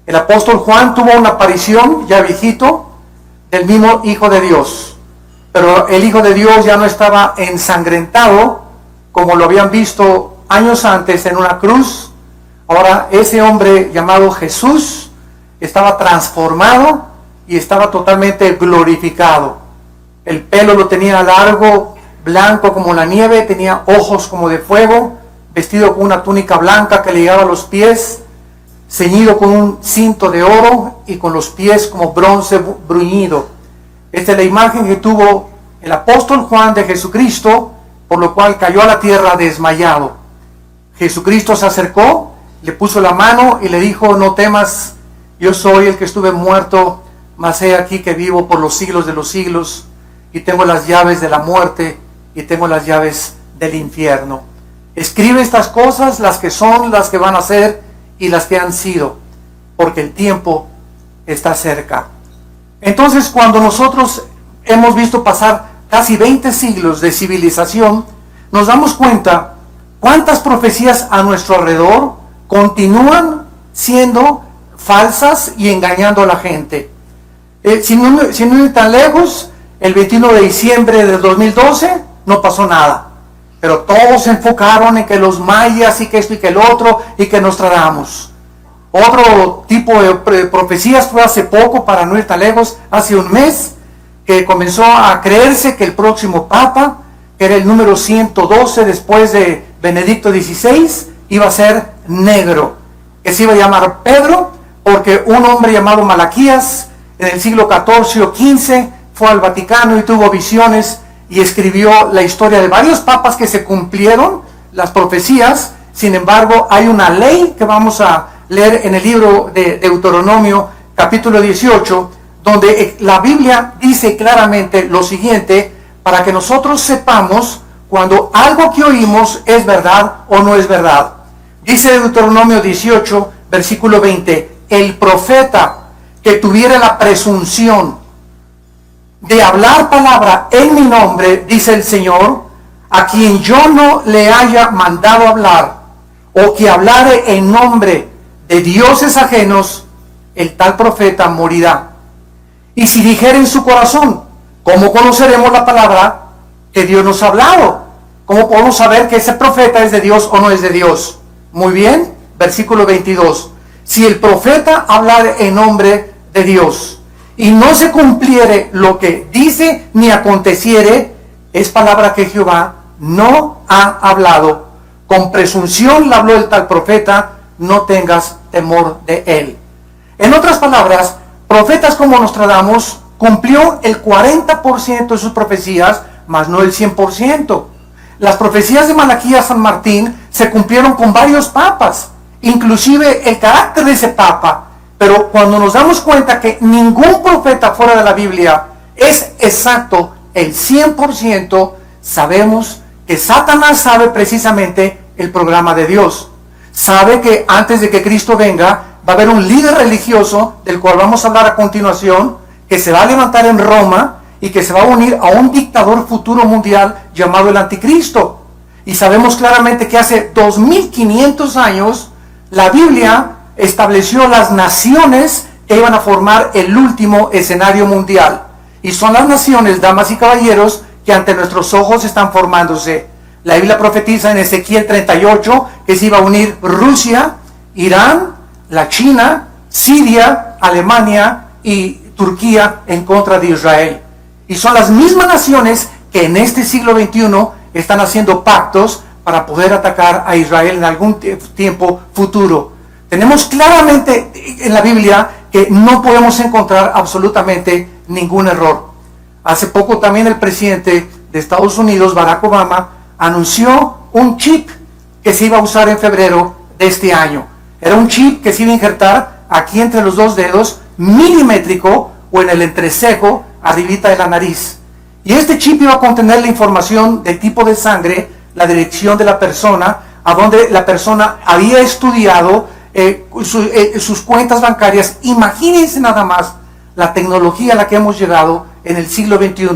El apóstol Juan tuvo una aparición, ya viejito, del mismo Hijo de Dios. Pero el Hijo de Dios ya no estaba ensangrentado, como lo habían visto años antes en una cruz. Ahora ese hombre llamado Jesús estaba transformado y estaba totalmente glorificado. El pelo lo tenía largo, blanco como la nieve, tenía ojos como de fuego, vestido con una túnica blanca que le llegaba a los pies, ceñido con un cinto de oro y con los pies como bronce bruñido. Esta es la imagen que tuvo el apóstol Juan de Jesucristo, por lo cual cayó a la tierra desmayado. Jesucristo se acercó, le puso la mano y le dijo: no temas, yo soy el que estuve muerto, mas he aquí que vivo por los siglos de los siglos, y tengo las llaves de la muerte y tengo las llaves del infierno. Escribe estas cosas, las que son, las que van a ser y las que han sido, porque el tiempo está cerca. Entonces, cuando nosotros hemos visto pasar casi 20 siglos de civilización, nos damos cuenta cuántas profecías a nuestro alrededor continúan siendo falsas y engañando a la gente. Sin no ir tan lejos, el 21 de diciembre del 2012 no pasó nada, pero todos se enfocaron en que los mayas y que esto y que el otro y que Nostradamus. Otro tipo de profecías fue hace poco, para no ir tan lejos, hace un mes, que comenzó a creerse que el próximo papa, que era el número 112 después de Benedicto XVI, iba a ser negro, que se iba a llamar Pedro, porque un hombre llamado Malaquías en el siglo XIV o XV fue al Vaticano y tuvo visiones y escribió la historia de varios papas que se cumplieron las profecías. Sin embargo, hay una ley que vamos a leer en el libro de Deuteronomio capítulo 18, donde la Biblia dice claramente lo siguiente, para que nosotros sepamos cuando algo que oímos es verdad o no es verdad. Dice Deuteronomio 18, versículo 20, el profeta que tuviera la presunción de hablar palabra en mi nombre, dice el Señor, a quien yo no le haya mandado hablar, o que hablare en nombre de dioses ajenos, el tal profeta morirá. Y si dijere en su corazón, ¿cómo conoceremos la palabra que Dios nos ha hablado? ¿Cómo podemos saber que ese profeta es de Dios o no es de Dios? Muy bien, versículo 22. Si el profeta hablare en nombre de Dios y no se cumpliere lo que dice ni aconteciere, es palabra que Jehová no ha hablado. Con presunción le habló el tal profeta, no tengas temor de él. En otras palabras, profetas como Nostradamus cumplió el 40% de sus profecías, mas no el 100%. Las profecías de Malaquías San Martín se cumplieron con varios papas, inclusive el carácter de ese papa. Pero cuando nos damos cuenta que ningún profeta fuera de la Biblia es exacto el 100%, sabemos que Satanás sabe precisamente el programa de Dios. Sabe que antes de que Cristo venga, va a haber un líder religioso, del cual vamos a hablar a continuación, que se va a levantar en Roma y que se va a unir a un dictador futuro mundial llamado el Anticristo. Y sabemos claramente que hace 2500 años la Biblia estableció las naciones que iban a formar el último escenario mundial. Y son las naciones, damas y caballeros, que ante nuestros ojos están formándose. La Biblia profetiza en Ezequiel 38 que se iba a unir Rusia, Irán, la China, Siria, Alemania y Turquía en contra de Israel. Y son las mismas naciones que en este siglo XXI están haciendo pactos para poder atacar a Israel en algún tiempo futuro. Tenemos claramente en la Biblia que no podemos encontrar absolutamente ningún error. Hace poco también el presidente de Estados Unidos, Barack Obama, anunció un chip que se iba a usar en febrero de este año. Era un chip que se iba a injertar aquí entre los dos dedos, milimétrico, o en el entrecejo, arribita de la nariz. Y este chip iba a contener la información del tipo de sangre, la dirección de la persona, a donde la persona había estudiado, sus cuentas bancarias. Imagínense nada más la tecnología a la que hemos llegado en el siglo XXI.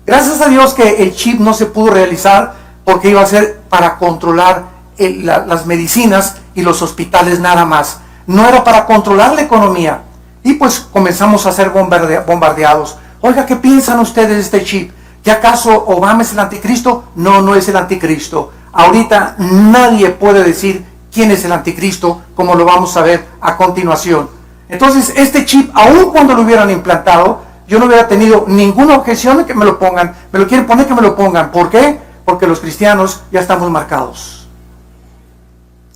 Gracias a Dios que el chip no se pudo realizar, porque iba a ser para controlar las medicinas y los hospitales nada más. no era para controlar la economía. Y pues comenzamos a ser bombardeados. Oiga, ¿qué piensan ustedes de este chip? ¿Que acaso Obama es el anticristo? No, no es el anticristo. Ahorita nadie puede decir quién es el anticristo, como lo vamos a ver a continuación. Entonces, este chip, aun cuando lo hubieran implantado, yo no hubiera tenido ninguna objeción de que me lo pongan. Me lo quieren poner, que me lo pongan. ¿Por qué? Porque los cristianos ya estamos marcados.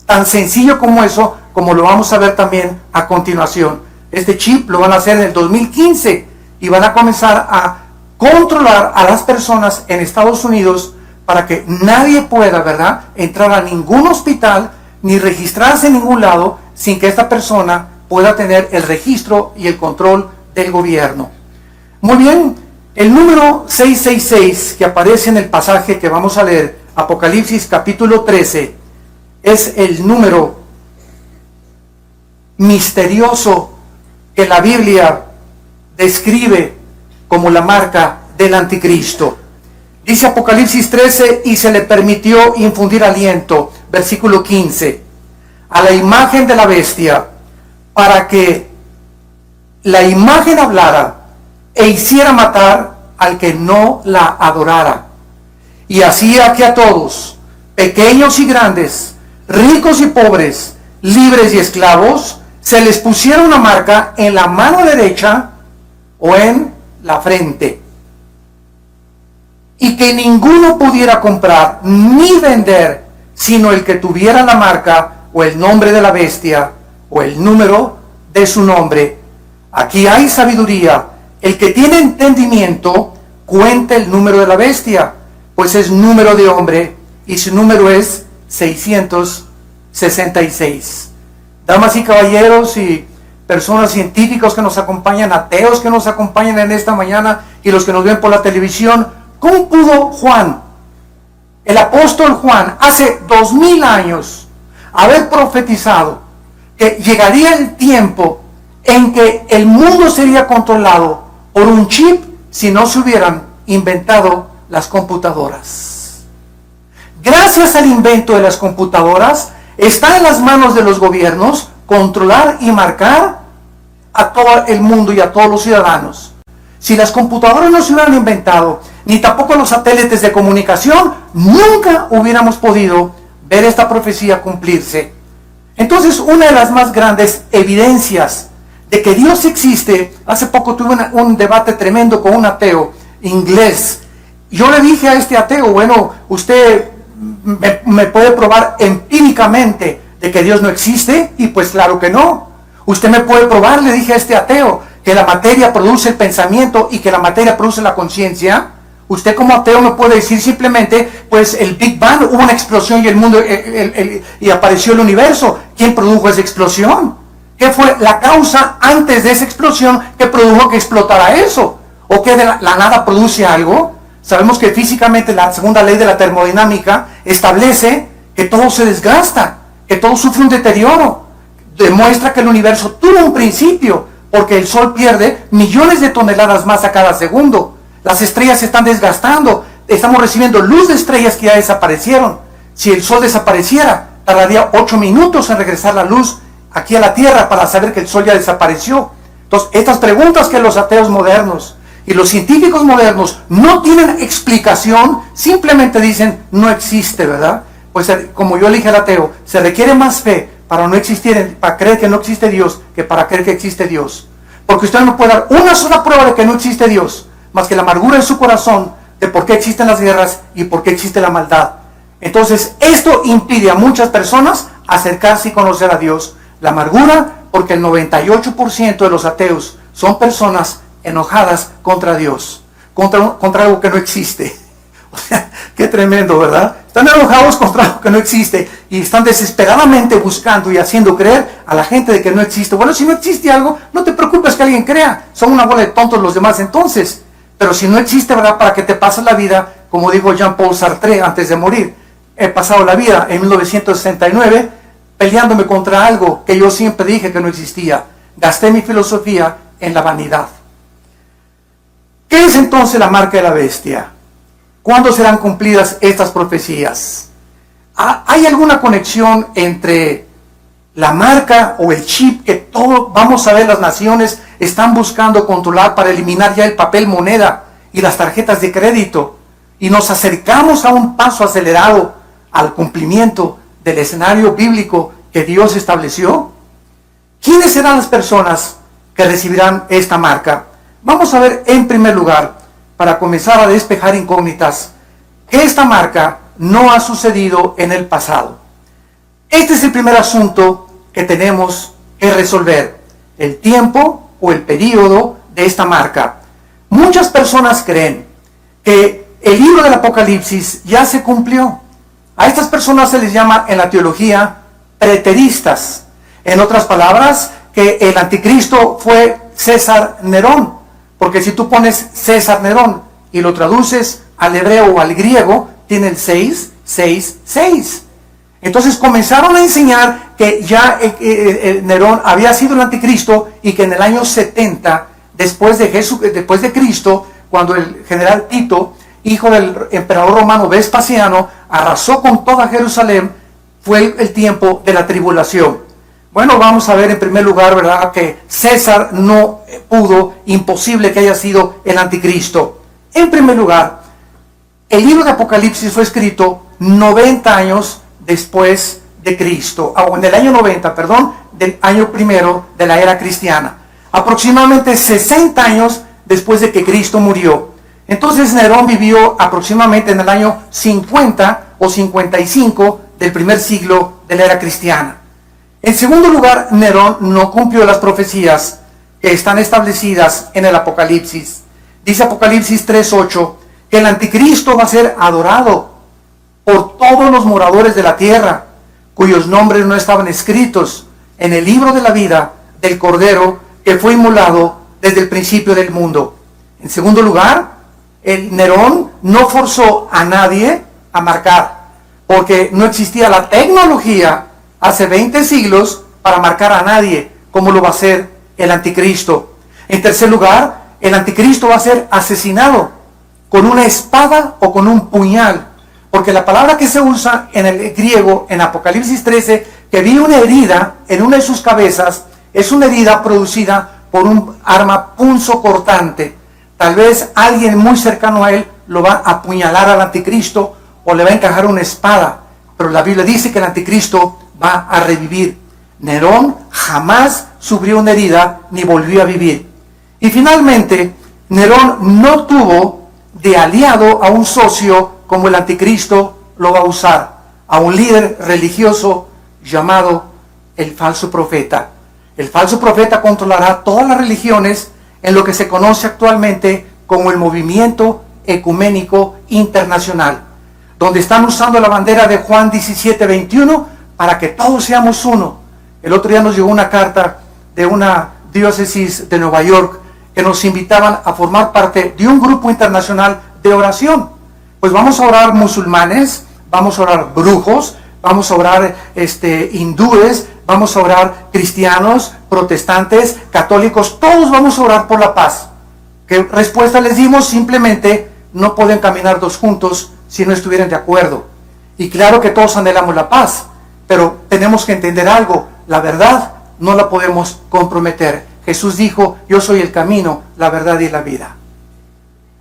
Tan sencillo como eso, como lo vamos a ver también a continuación. Este chip lo van a hacer en el 2015 y van a comenzar a controlar a las personas en Estados Unidos para que nadie pueda, ¿verdad?, entrar a ningún hospital ni registrarse en ningún lado sin que esta persona pueda tener el registro y el control del gobierno. Muy bien, el número 666 que aparece en el pasaje que vamos a leer, Apocalipsis capítulo 13, es el número misterioso que la Biblia describe como la marca del anticristo. Dice Apocalipsis 13, y se le permitió infundir aliento, versículo 15, a la imagen de la bestia, para que la imagen hablara e hiciera matar al que no la adorara. Y hacía que a todos, pequeños y grandes, ricos y pobres, libres y esclavos, se les pusiera una marca en la mano derecha o en la frente, y que ninguno pudiera comprar ni vender, sino el que tuviera la marca o el nombre de la bestia o el número de su nombre. Aquí hay sabiduría. El que tiene entendimiento, cuente el número de la bestia, pues es número de hombre, y su número es 666. Damas y caballeros y personas científicos que nos acompañan, ateos que nos acompañan en esta mañana y los que nos ven por la televisión, ¿cómo pudo Juan, el apóstol Juan, hace 2000 años, haber profetizado que llegaría el tiempo en que el mundo sería controlado por un chip si no se hubieran inventado las computadoras? Gracias al invento de las computadoras, está en las manos de los gobiernos controlar y marcar a todo el mundo y a todos los ciudadanos. Si las computadoras no se hubieran inventado, ni tampoco los satélites de comunicación, nunca hubiéramos podido ver esta profecía cumplirse. Entonces, una de las más grandes evidencias de que Dios existe, hace poco tuve un debate tremendo con un ateo inglés. Yo le dije a este ateo, bueno, usted me puede probar empíricamente de que Dios no existe, y pues claro que no. Usted me puede probar, le dije a este ateo, que la materia produce el pensamiento y que la materia produce la conciencia. Usted como ateo no puede decir simplemente, pues el Big Bang, hubo una explosión y el mundo y apareció el universo. ¿Quién produjo esa explosión? ¿Qué fue la causa antes de esa explosión que produjo que explotara eso? ¿O que de la nada produce algo? Sabemos que físicamente la segunda ley de la termodinámica establece que todo se desgasta, que todo sufre un deterioro. Demuestra que el universo tuvo un principio, porque el Sol pierde millones de toneladas más a cada segundo. Las estrellas se están desgastando, estamos recibiendo luz de estrellas que ya desaparecieron. Si el Sol desapareciera, tardaría 8 minutos en regresar la luz aquí a la Tierra para saber que el Sol ya desapareció. Entonces, estas preguntas que los ateos modernos y los científicos modernos no tienen explicación, simplemente dicen, no existe, ¿verdad? Pues como yo le dije al ateo, se requiere más fe para creer que no existe Dios, que para creer que existe Dios. Porque usted no puede dar una sola prueba de que no existe Dios, más que la amargura en su corazón de por qué existen las guerras y por qué existe la maldad. Entonces, esto impide a muchas personas acercarse y conocer a Dios. La amargura, porque el 98% de los ateos son personas enojadas contra Dios, contra algo que no existe. O sea, qué tremendo, ¿verdad? Están enojados contra algo que no existe y están desesperadamente buscando y haciendo creer a la gente de que no existe. Bueno, si no existe algo, no te preocupes que alguien crea. Son una bola de tontos los demás entonces. Pero si no existe, ¿verdad? ¿Para que te pases la vida? Como dijo Jean-Paul Sartre antes de morir. He pasado la vida en 1969 peleándome contra algo que yo siempre dije que no existía. Gasté mi filosofía en la vanidad. ¿Qué es entonces la marca de la bestia? ¿Cuándo serán cumplidas estas profecías? ¿Hay alguna conexión entre la marca o el chip que todos, vamos a ver, las naciones están buscando controlar para eliminar ya el papel moneda y las tarjetas de crédito. Y nos acercamos a un paso acelerado al cumplimiento del escenario bíblico que Dios estableció. ¿Quiénes serán las personas que recibirán esta marca? Vamos a ver en primer lugar, para comenzar a despejar incógnitas, que esta marca no ha sucedido en el pasado. Este es el primer asunto que tenemos que resolver, el tiempo o el periodo de esta marca. Muchas personas creen que el libro del Apocalipsis ya se cumplió. A estas personas se les llama en la teología preteristas. En otras palabras, que el anticristo fue César Nerón. Porque si tú pones César Nerón y lo traduces al hebreo o al griego, tiene el 666. Entonces comenzaron a enseñar que ya Nerón había sido el anticristo y que en el año 70, después de Cristo, cuando el general Tito, hijo del emperador romano Vespasiano, arrasó con toda Jerusalén, fue el tiempo de la tribulación. Bueno, vamos a ver en primer lugar, ¿verdad?, que César no pudo, imposible que haya sido el anticristo. En primer lugar, el libro de Apocalipsis fue escrito 90 años después de Cristo, o en el año 90, perdón, del año primero de la era cristiana. Aproximadamente 60 años después de que Cristo murió. Entonces Nerón vivió aproximadamente en el año 50 o 55 del primer siglo de la era cristiana. En segundo lugar, Nerón no cumplió las profecías que están establecidas en el Apocalipsis. Dice Apocalipsis 3:8 que el anticristo va a ser adorado por todos los moradores de la tierra, cuyos nombres no estaban escritos en el libro de la vida del Cordero que fue inmolado desde el principio del mundo. En segundo lugar, el Nerón no forzó a nadie a marcar, porque no existía la tecnología hace 20 siglos para marcar a nadie, como lo va a hacer el anticristo. En tercer lugar, el anticristo va a ser asesinado con una espada o con un puñal, porque la palabra que se usa en el griego, en Apocalipsis 13, que vi una herida en una de sus cabezas, es una herida producida por un arma punzocortante. Tal vez alguien muy cercano a él lo va a apuñalar al anticristo o le va a encajar una espada, pero la Biblia dice que el anticristo va a revivir. Nerón jamás sufrió una herida ni volvió a vivir. Y finalmente, Nerón no tuvo de aliado a un socio como el anticristo lo va a usar, a un líder religioso llamado el falso profeta. El falso profeta controlará todas las religiones en lo que se conoce actualmente como el movimiento ecuménico internacional, donde están usando la bandera de Juan 17:21 para que todos seamos uno. El otro día nos llegó una carta de una diócesis de Nueva York que nos invitaban a formar parte de un grupo internacional de oración. Pues vamos a orar musulmanes, vamos a orar brujos, vamos a orar hindúes, vamos a orar cristianos, protestantes, católicos, todos vamos a orar por la paz. ¿Qué respuesta les dimos? Simplemente no pueden caminar dos juntos si no estuvieran de acuerdo. Y claro que todos anhelamos la paz, pero tenemos que entender algo, la verdad no la podemos comprometer. Jesús dijo, yo soy el camino, la verdad y la vida.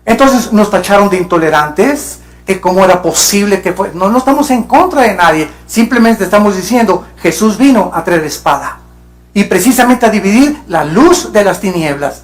Entonces nos tacharon de intolerantes, que cómo era posible que fue. No estamos en contra de nadie, simplemente estamos diciendo, Jesús vino a traer espada, y precisamente a dividir la luz de las tinieblas.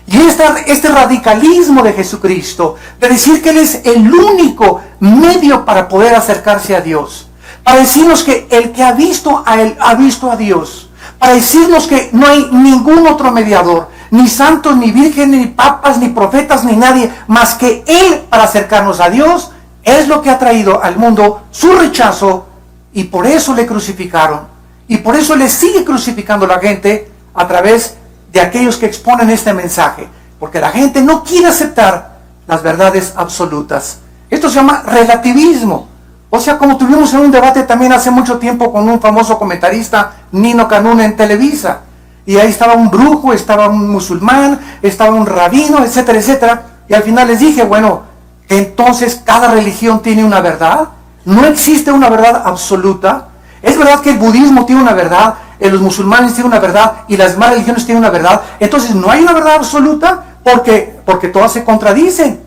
Y este radicalismo de Jesucristo, de decir que Él es el único medio para poder acercarse a Dios, para decirnos que el que ha visto a Él, ha visto a Dios, para decirnos que no hay ningún otro mediador, ni santos, ni vírgenes, ni papas, ni profetas, ni nadie, más que Él para acercarnos a Dios, es lo que ha traído al mundo su rechazo, y por eso le crucificaron, y por eso le sigue crucificando la gente a través de aquellos que exponen este mensaje, porque la gente no quiere aceptar las verdades absolutas. Esto se llama relativismo. O sea, como tuvimos en un debate también hace mucho tiempo con un famoso comentarista, Nino Canún, en Televisa, y ahí estaba un brujo, estaba un musulmán, estaba un rabino, etcétera, etcétera, y al final les dije, bueno, que entonces cada religión tiene una verdad, no existe una verdad absoluta. Es verdad que el budismo tiene una verdad, los musulmanes tienen una verdad y las demás religiones tienen una verdad. Entonces no hay una verdad absoluta porque todas se contradicen.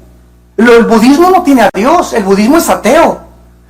El budismo no tiene a Dios, el budismo es ateo.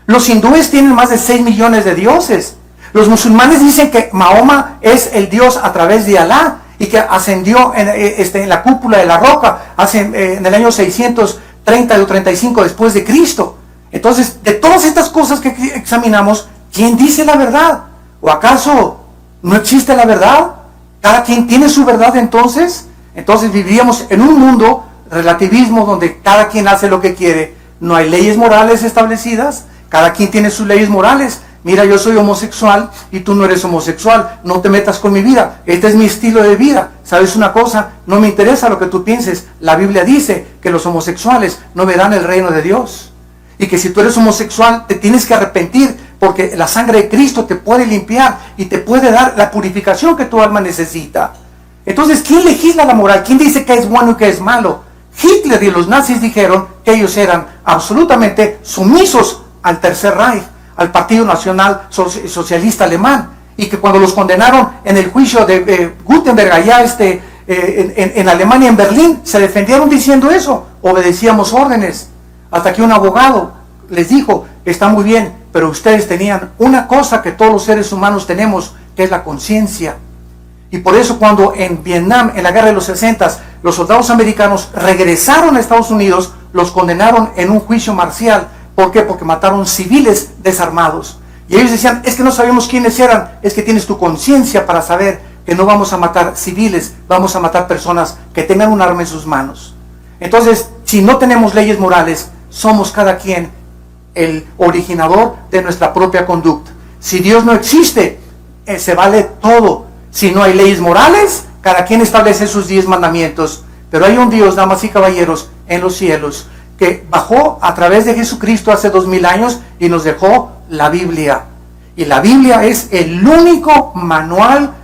Los hindúes tienen más de 6 millones de dioses. Los musulmanes dicen que Mahoma es el Dios a través de Alá y que ascendió en la cúpula de la roca en el año 630 o 35 después de Cristo. Entonces, de todas estas cosas que examinamos, ¿quién dice la verdad? ¿O acaso no existe la verdad? ¿Cada quien tiene su verdad entonces? Entonces viviríamos en un mundo relativismo donde cada quien hace lo que quiere. No hay leyes morales establecidas. Cada quien tiene sus leyes morales. Mira, yo soy homosexual y tú no eres homosexual. No te metas con mi vida. Este es mi estilo de vida. ¿Sabes una cosa? No me interesa lo que tú pienses. La Biblia dice que los homosexuales no verán el reino de Dios. Y que si tú eres homosexual te tienes que arrepentir porque la sangre de Cristo te puede limpiar y te puede dar la purificación que tu alma necesita. Entonces, ¿quién legisla la moral? ¿Quién dice que es bueno y que es malo? Hitler y los nazis dijeron que ellos eran absolutamente sumisos al Tercer Reich, al Partido Nacional Socialista Alemán, y que cuando los condenaron en el juicio de Gutenberg allá en Alemania, en Berlín, se defendieron diciendo eso, obedecíamos órdenes, hasta que un abogado les dijo, está muy bien, pero ustedes tenían una cosa que todos los seres humanos tenemos, que es la conciencia. Y por eso cuando en Vietnam, en la guerra de los 60, los soldados americanos regresaron a Estados Unidos, los condenaron en un juicio marcial. ¿Por qué? Porque mataron civiles desarmados. Y ellos decían, es que no sabemos quiénes eran, es que tienes tu conciencia para saber que no vamos a matar civiles, vamos a matar personas que tengan un arma en sus manos. Entonces, si no tenemos leyes morales, somos cada quien el originador de nuestra propia conducta. Si Dios no existe, se vale todo. Si no hay leyes morales, cada quien establece sus 10 mandamientos. Pero hay un Dios, damas y caballeros, en los cielos, que bajó a través de Jesucristo hace 2000 años y nos dejó la Biblia. Y la Biblia es el único manual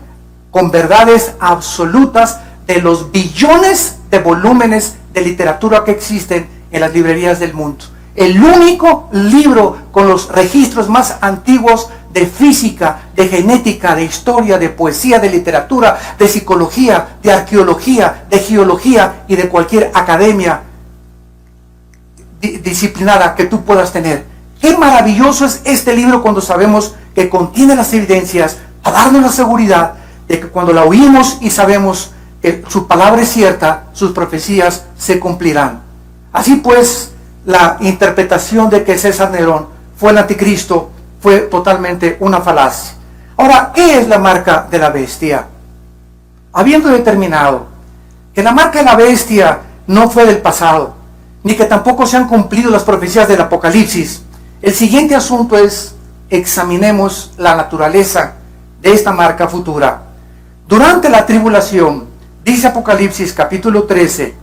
con verdades absolutas de los billones de volúmenes de literatura que existen en las librerías del mundo. El único libro con los registros más antiguos de física, de genética, de historia, de poesía, de literatura, de psicología, de arqueología, de geología y de cualquier academia disciplinada que tú puedas tener. Qué maravilloso es este libro cuando sabemos que contiene las evidencias para darnos la seguridad de que cuando la oímos y sabemos que su palabra es cierta, sus profecías se cumplirán. Así pues, la interpretación de que César Nerón fue el anticristo fue totalmente una falacia. Ahora, ¿qué es la marca de la bestia? Habiendo determinado que la marca de la bestia no fue del pasado, ni que tampoco se han cumplido las profecías del Apocalipsis, el siguiente asunto es, examinemos la naturaleza de esta marca futura. Durante la tribulación, dice Apocalipsis capítulo 13,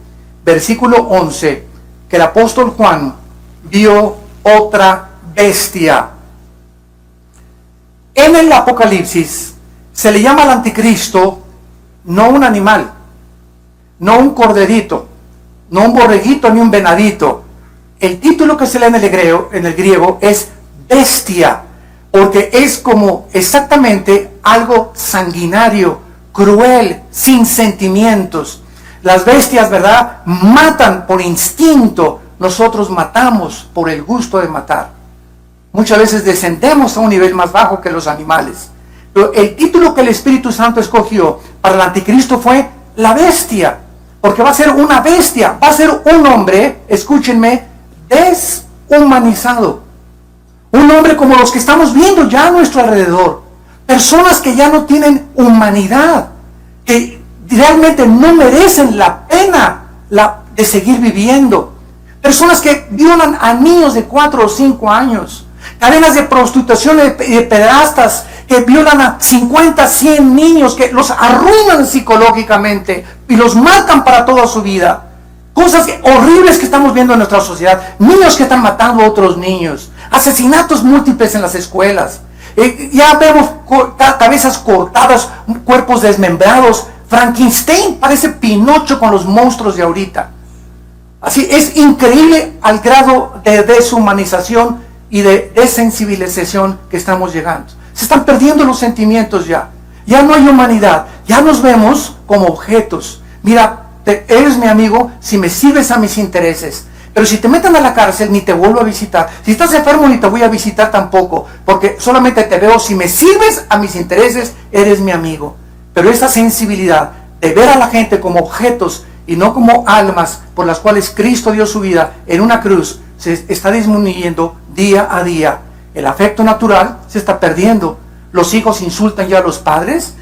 versículo 11, que el apóstol Juan vio otra bestia. En el Apocalipsis se le llama al anticristo no un animal, no un corderito, no un borreguito ni un venadito. El título que se lee en el griego es bestia, porque es como exactamente algo sanguinario, cruel, sin sentimientos. Las bestias, ¿verdad?, matan por instinto. Nosotros matamos por el gusto de matar. Muchas veces descendemos a un nivel más bajo que los animales. Pero el título que el Espíritu Santo escogió para el anticristo fue la bestia. Porque va a ser una bestia, va a ser un hombre, escúchenme, deshumanizado. Un hombre como los que estamos viendo ya a nuestro alrededor. Personas que ya no tienen humanidad, que realmente no merecen la pena de seguir viviendo. Personas que violan a niños de 4 o 5 años. Cadenas de prostitución de pederastas que violan a 50, 100 niños, que los arruinan psicológicamente y los matan para toda su vida. Cosas horribles que estamos viendo en nuestra sociedad. Niños que están matando a otros niños. Asesinatos múltiples en las escuelas. Ya vemos cabezas cortadas, cuerpos desmembrados. Frankenstein parece Pinocho con los monstruos de ahorita. Así es increíble al grado de deshumanización y de desensibilización que estamos llegando. Se están perdiendo los sentimientos ya. Ya no hay humanidad. Ya nos vemos como objetos. Mira, eres mi amigo si me sirves a mis intereses. Pero si te meten a la cárcel, ni te vuelvo a visitar. Si estás enfermo, ni te voy a visitar tampoco. Porque solamente te veo si me sirves a mis intereses, eres mi amigo. Pero esta sensibilidad de ver a la gente como objetos y no como almas por las cuales Cristo dio su vida en una cruz, se está disminuyendo día a día. El afecto natural se está perdiendo. Los hijos insultan ya a los padres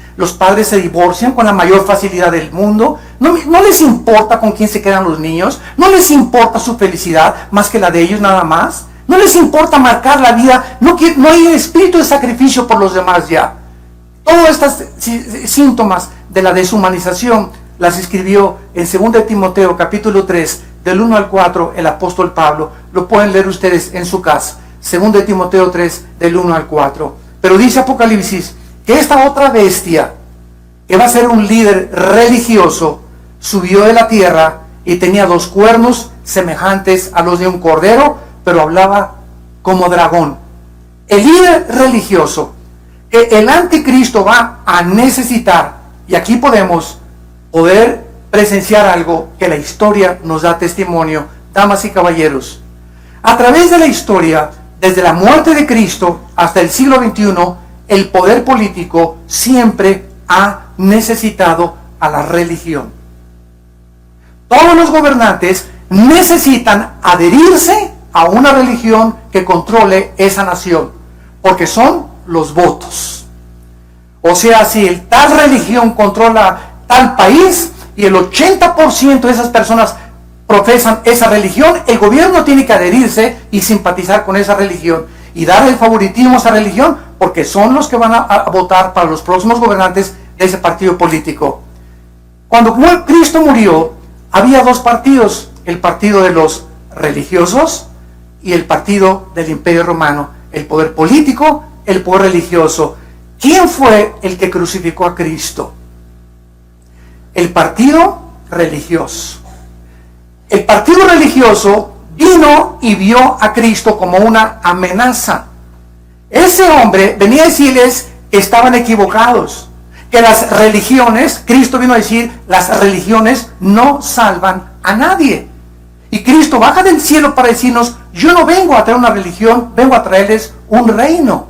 se divorcian con la mayor facilidad del mundo. No les importa con quién se quedan los niños, no les importa su felicidad más que la de ellos nada más. No les importa marcar la vida, no hay espíritu de sacrificio por los demás ya. Todos estos síntomas de la deshumanización las escribió en 2 Timoteo capítulo 3, del 1 al 4, el apóstol Pablo. Lo pueden leer ustedes en su casa. 2 Timoteo 3, del 1 al 4. Pero dice Apocalipsis que esta otra bestia, que va a ser un líder religioso, subió de la tierra y tenía 2 cuernos semejantes a los de un cordero, pero hablaba como dragón. El líder religioso que el anticristo va a necesitar, y aquí podemos poder presenciar algo que la historia nos da testimonio, damas y caballeros. A través de la historia, desde la muerte de Cristo hasta el siglo XXI, el poder político siempre ha necesitado a la religión. Todos los gobernantes necesitan adherirse a una religión que controle esa nación, porque son los votos. O sea, si tal religión controla tal país y el 80% de esas personas profesan esa religión, el gobierno tiene que adherirse y simpatizar con esa religión y dar el favoritismo a esa religión, porque son los que van a votar para los próximos gobernantes de ese partido político. Cuando Cristo murió, había 2 partidos, el partido de los religiosos y el partido del Imperio Romano, el poder político, el poder religioso. ¿Quién fue el que crucificó a Cristo? El partido religioso. El partido religioso vino y vio a Cristo como una amenaza. Ese hombre venía a decirles que estaban equivocados, que las religiones, Cristo vino a decir, las religiones no salvan a nadie. Y Cristo baja del cielo para decirnos, yo no vengo a traer una religión, vengo a traerles un reino.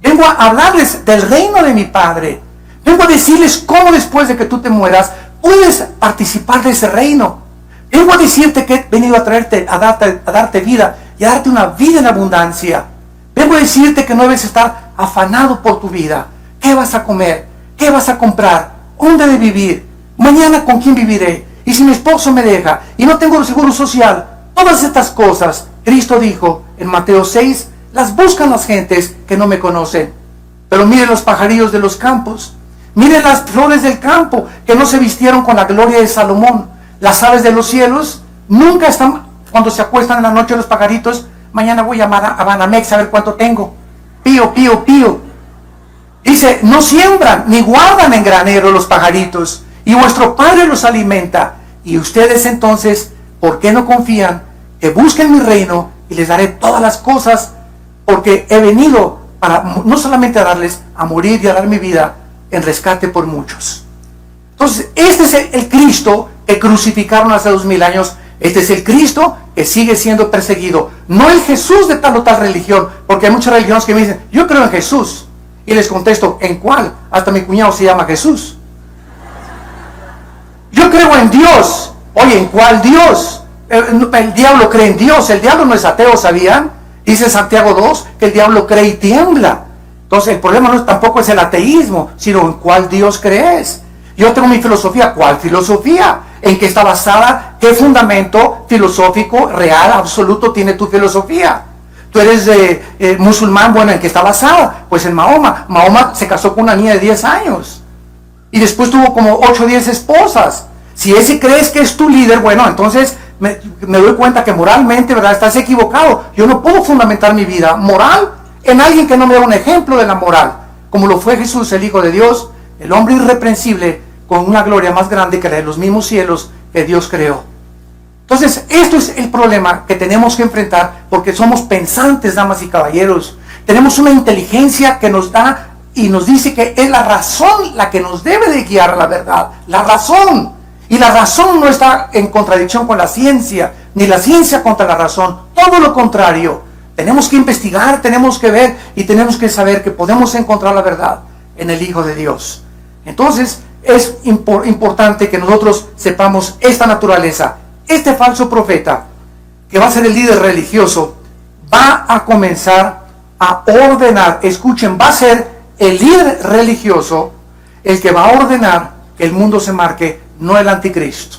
Vengo a hablarles del reino de mi Padre. Vengo a decirles cómo después de que tú te mueras, puedes participar de ese reino. Vengo a decirte que he venido a traerte, a darte vida y a darte una vida en abundancia. Vengo a decirte que no debes estar afanado por tu vida. ¿Qué vas a comer? ¿Qué vas a comprar? ¿Dónde de vivir? ¿Mañana con quién viviré? ¿Y si mi esposo me deja? ¿Y no tengo seguro social? Todas estas cosas, Cristo dijo en Mateo 6, las buscan las gentes que no me conocen. Pero miren los pajarillos de los campos. Miren las flores del campo que no se vistieron con la gloria de Salomón. Las aves de los cielos nunca están, cuando se acuestan en la noche los pajaritos, mañana voy a llamar a Banamex a ver cuánto tengo. Pío, pío, pío. Dice, no siembran ni guardan en granero los pajaritos, y vuestro Padre los alimenta. Y ustedes entonces, ¿por qué no confían? Que busquen mi reino y les daré todas las cosas, porque he venido para no solamente a darles, a morir y a dar mi vida en rescate por muchos. Entonces, este es el Cristo que crucificaron hace 2000 años. Este es el Cristo que sigue siendo perseguido. No el Jesús de tal o tal religión, porque hay muchas religiones que me dicen, yo creo en Jesús. Y les contesto, ¿en cuál? Hasta mi cuñado se llama Jesús. Yo creo en Dios. Oye, ¿en cuál Dios? El diablo cree en Dios. El diablo no es ateo, ¿sabían? Dice Santiago 2 que el diablo cree y tiembla. Entonces el problema no tampoco es el ateísmo, sino en cuál Dios crees. Yo tengo mi filosofía. ¿Cuál filosofía? ¿En qué está basada? ¿Qué fundamento filosófico, real, absoluto tiene tu filosofía? Tú eres musulmán, bueno, ¿en qué está basada? Pues en Mahoma. Mahoma se casó con una niña de 10 años. Y después tuvo como 8 o 10 esposas. Si ese crees que es tu líder, bueno, entonces me doy cuenta que moralmente, ¿verdad? Estás equivocado. Yo no puedo fundamentar mi vida moral en alguien que no me da un ejemplo de la moral. Como lo fue Jesús, el Hijo de Dios, el hombre irreprensible, con una gloria más grande que la de los mismos cielos que Dios creó. Entonces, esto es el problema que tenemos que enfrentar, porque somos pensantes, damas y caballeros. Tenemos una inteligencia que nos da y nos dice que es la razón la que nos debe de guiar a la verdad. La razón. Y la razón no está en contradicción con la ciencia, ni la ciencia contra la razón. Todo lo contrario. Tenemos que investigar, tenemos que ver y tenemos que saber que podemos encontrar la verdad en el Hijo de Dios. Entonces es importante que nosotros sepamos esta naturaleza. Este falso profeta, que va a ser el líder religioso, va a comenzar a ordenar. Escuchen, va a ser el líder religioso el que va a ordenar que el mundo se marque, no el anticristo.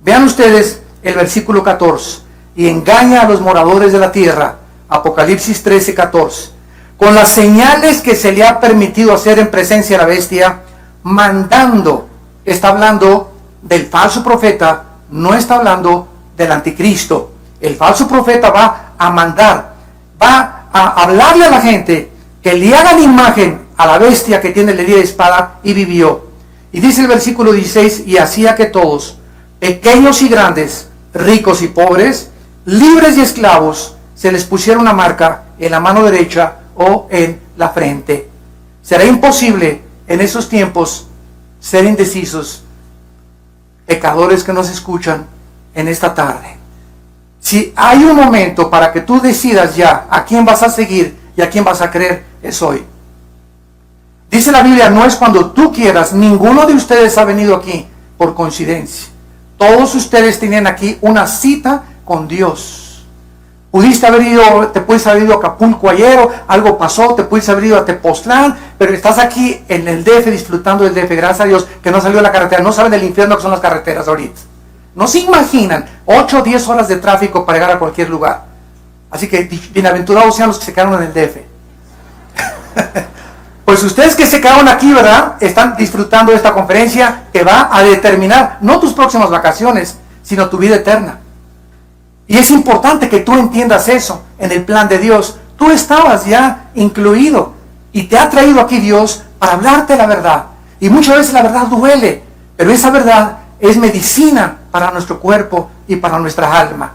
Vean ustedes el versículo 14. Y engaña a los moradores de la tierra. Apocalipsis 13, 14. Con las señales que se le ha permitido hacer en presencia de la bestia, mandando. Está hablando del falso profeta, no está hablando del anticristo. El falso profeta va a mandar, va a hablarle a la gente que le hagan imagen a la bestia que tiene la herida de espada y vivió. Y dice el versículo 16, y hacía que todos, pequeños y grandes, ricos y pobres, libres y esclavos, se les pusiera una marca en la mano derecha o en la frente. Será imposible en esos tiempos ser indecisos, pecadores que nos escuchan en esta tarde. Si hay un momento para que tú decidas ya a quién vas a seguir y a quién vas a creer, es hoy. Dice la Biblia, no es cuando tú quieras. Ninguno de ustedes ha venido aquí por coincidencia. Todos ustedes tienen aquí una cita con Dios. Pudiste haber ido, te puedes haber ido a Acapulco ayer, o algo pasó, te puedes haber ido a Tepoztlán, pero estás aquí en el DF disfrutando del DF. Gracias a Dios que no salió de la carretera. No saben del infierno que son las carreteras ahorita. No se imaginan 8 o 10 horas de tráfico para llegar a cualquier lugar. Así que bienaventurados sean los que se quedaron en el DF. Pues ustedes que se quedaron aquí, ¿verdad? Están disfrutando de esta conferencia que va a determinar no tus próximas vacaciones, sino tu vida eterna. Y es importante que tú entiendas eso en el plan de Dios. Tú estabas ya incluido y te ha traído aquí Dios para hablarte la verdad. Y muchas veces la verdad duele, pero esa verdad es medicina para nuestro cuerpo y para nuestra alma.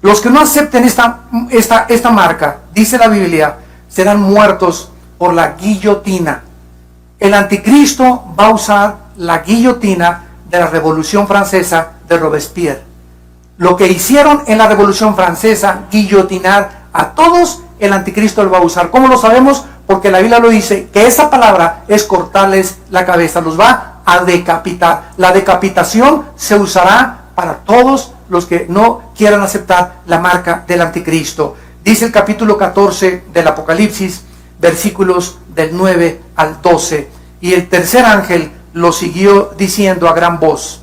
Los que no acepten esta marca, dice la Biblia, serán muertos por la guillotina. El anticristo va a usar la guillotina de la Revolución Francesa de Robespierre. Lo que hicieron en la Revolución Francesa, guillotinar a todos, el anticristo lo va a usar. ¿Cómo lo sabemos? Porque la Biblia lo dice, que esa palabra es cortarles la cabeza, los va a decapitar. La decapitación se usará para todos los que no quieran aceptar la marca del anticristo. Dice el capítulo 14 del Apocalipsis, versículos del 9 al 12. Y el tercer ángel lo siguió diciendo a gran voz: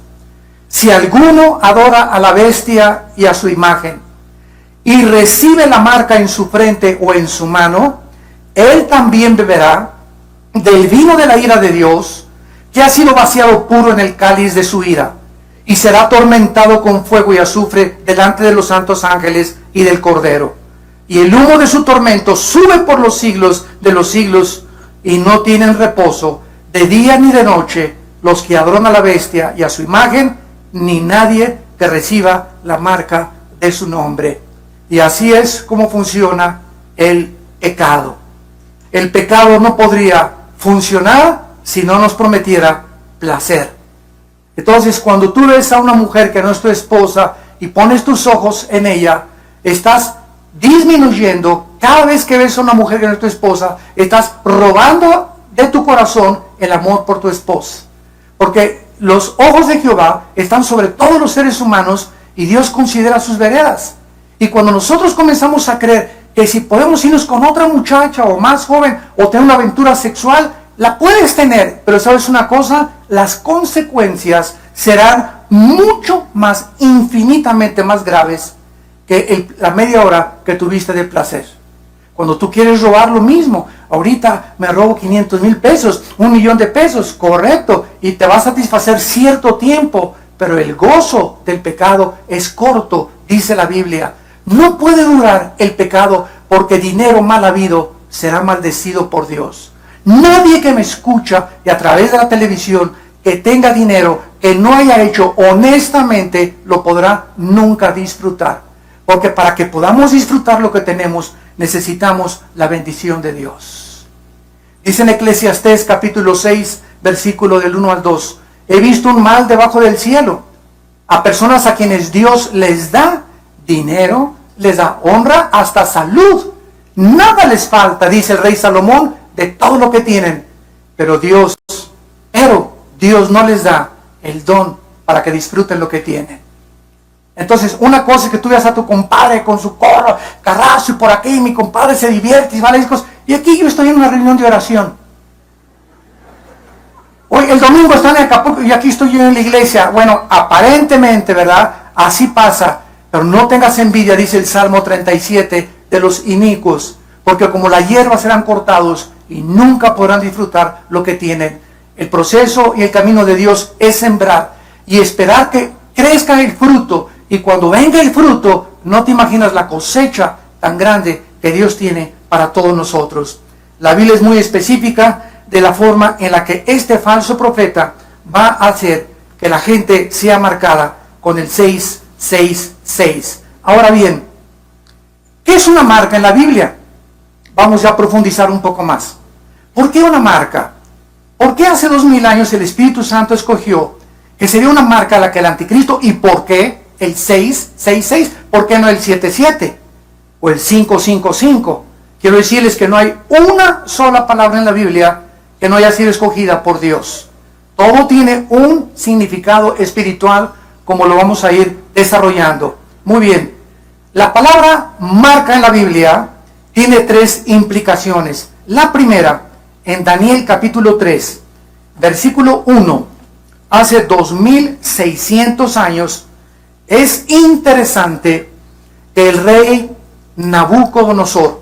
si alguno adora a la bestia y a su imagen, y recibe la marca en su frente o en su mano, él también beberá del vino de la ira de Dios, que ha sido vaciado puro en el cáliz de su ira, y será atormentado con fuego y azufre delante de los santos ángeles y del Cordero. Y el humo de su tormento sube por los siglos de los siglos, y no tienen reposo de día ni de noche los que adoran a la bestia y a su imagen, ni nadie que reciba la marca de su nombre. Y así es como funciona el pecado. El pecado no podría funcionar si no nos prometiera placer. Entonces, cuando tú ves a una mujer que no es tu esposa y pones tus ojos en ella, estás disminuyendo. Cada vez que ves a una mujer que no es tu esposa, estás robando de tu corazón el amor por tu esposa. Porque los ojos de Jehová están sobre todos los seres humanos y Dios considera sus veredas. Y cuando nosotros comenzamos a creer que si podemos irnos con otra muchacha o más joven o tener una aventura sexual, la puedes tener, pero ¿sabes una cosa? Las consecuencias serán mucho más, infinitamente más graves que la media hora que tuviste de placer. Cuando tú quieres robar lo mismo, ahorita me robo 500,000 pesos, 1,000,000 de pesos, correcto, y te va a satisfacer cierto tiempo, pero el gozo del pecado es corto, dice la Biblia. No puede durar el pecado, porque dinero mal habido será maldecido por Dios. Nadie que me escucha y a través de la televisión que tenga dinero, que no haya hecho honestamente, lo podrá nunca disfrutar. Porque para que podamos disfrutar lo que tenemos, necesitamos la bendición de Dios. Dice en Eclesiastés capítulo 6, versículo del 1 al 2. He visto un mal debajo del cielo, a personas a quienes Dios les da dinero, les da honra, hasta salud. Nada les falta, dice el rey Salomón, de todo lo que tienen. Pero Dios no les da el don para que disfruten lo que tienen. Entonces, una cosa es que tú veas a tu compadre con su carrazo y por aquí, mi compadre se divierte y vale cosas. Y aquí yo estoy en una reunión de oración. Hoy, el domingo están en Acapulco y aquí estoy yo en la iglesia. Bueno, aparentemente, ¿verdad? Así pasa. Pero no tengas envidia, dice el Salmo 37, de los inicuos. Porque como la hierba serán cortados y nunca podrán disfrutar lo que tienen. El proceso y el camino de Dios es sembrar y esperar que crezca el fruto. Y cuando venga el fruto, no te imaginas la cosecha tan grande que Dios tiene para todos nosotros. La Biblia es muy específica de la forma en la que este falso profeta va a hacer que la gente sea marcada con el 666. Ahora bien, ¿qué es una marca en la Biblia? Vamos ya a profundizar un poco más. ¿Por qué una marca? ¿Por qué hace 2000 años el Espíritu Santo escogió que sería una marca a la que el anticristo? ¿Y por qué el 666? ¿Por qué no el 77? O el 555. Quiero decirles que no hay una sola palabra en la Biblia que no haya sido escogida por Dios. Todo tiene un significado espiritual, como lo vamos a ir desarrollando. Muy bien. La palabra marca en la Biblia tiene 3 implicaciones. La primera, en Daniel capítulo 3, versículo 1, hace 2600 años, es interesante que el rey Nabucodonosor,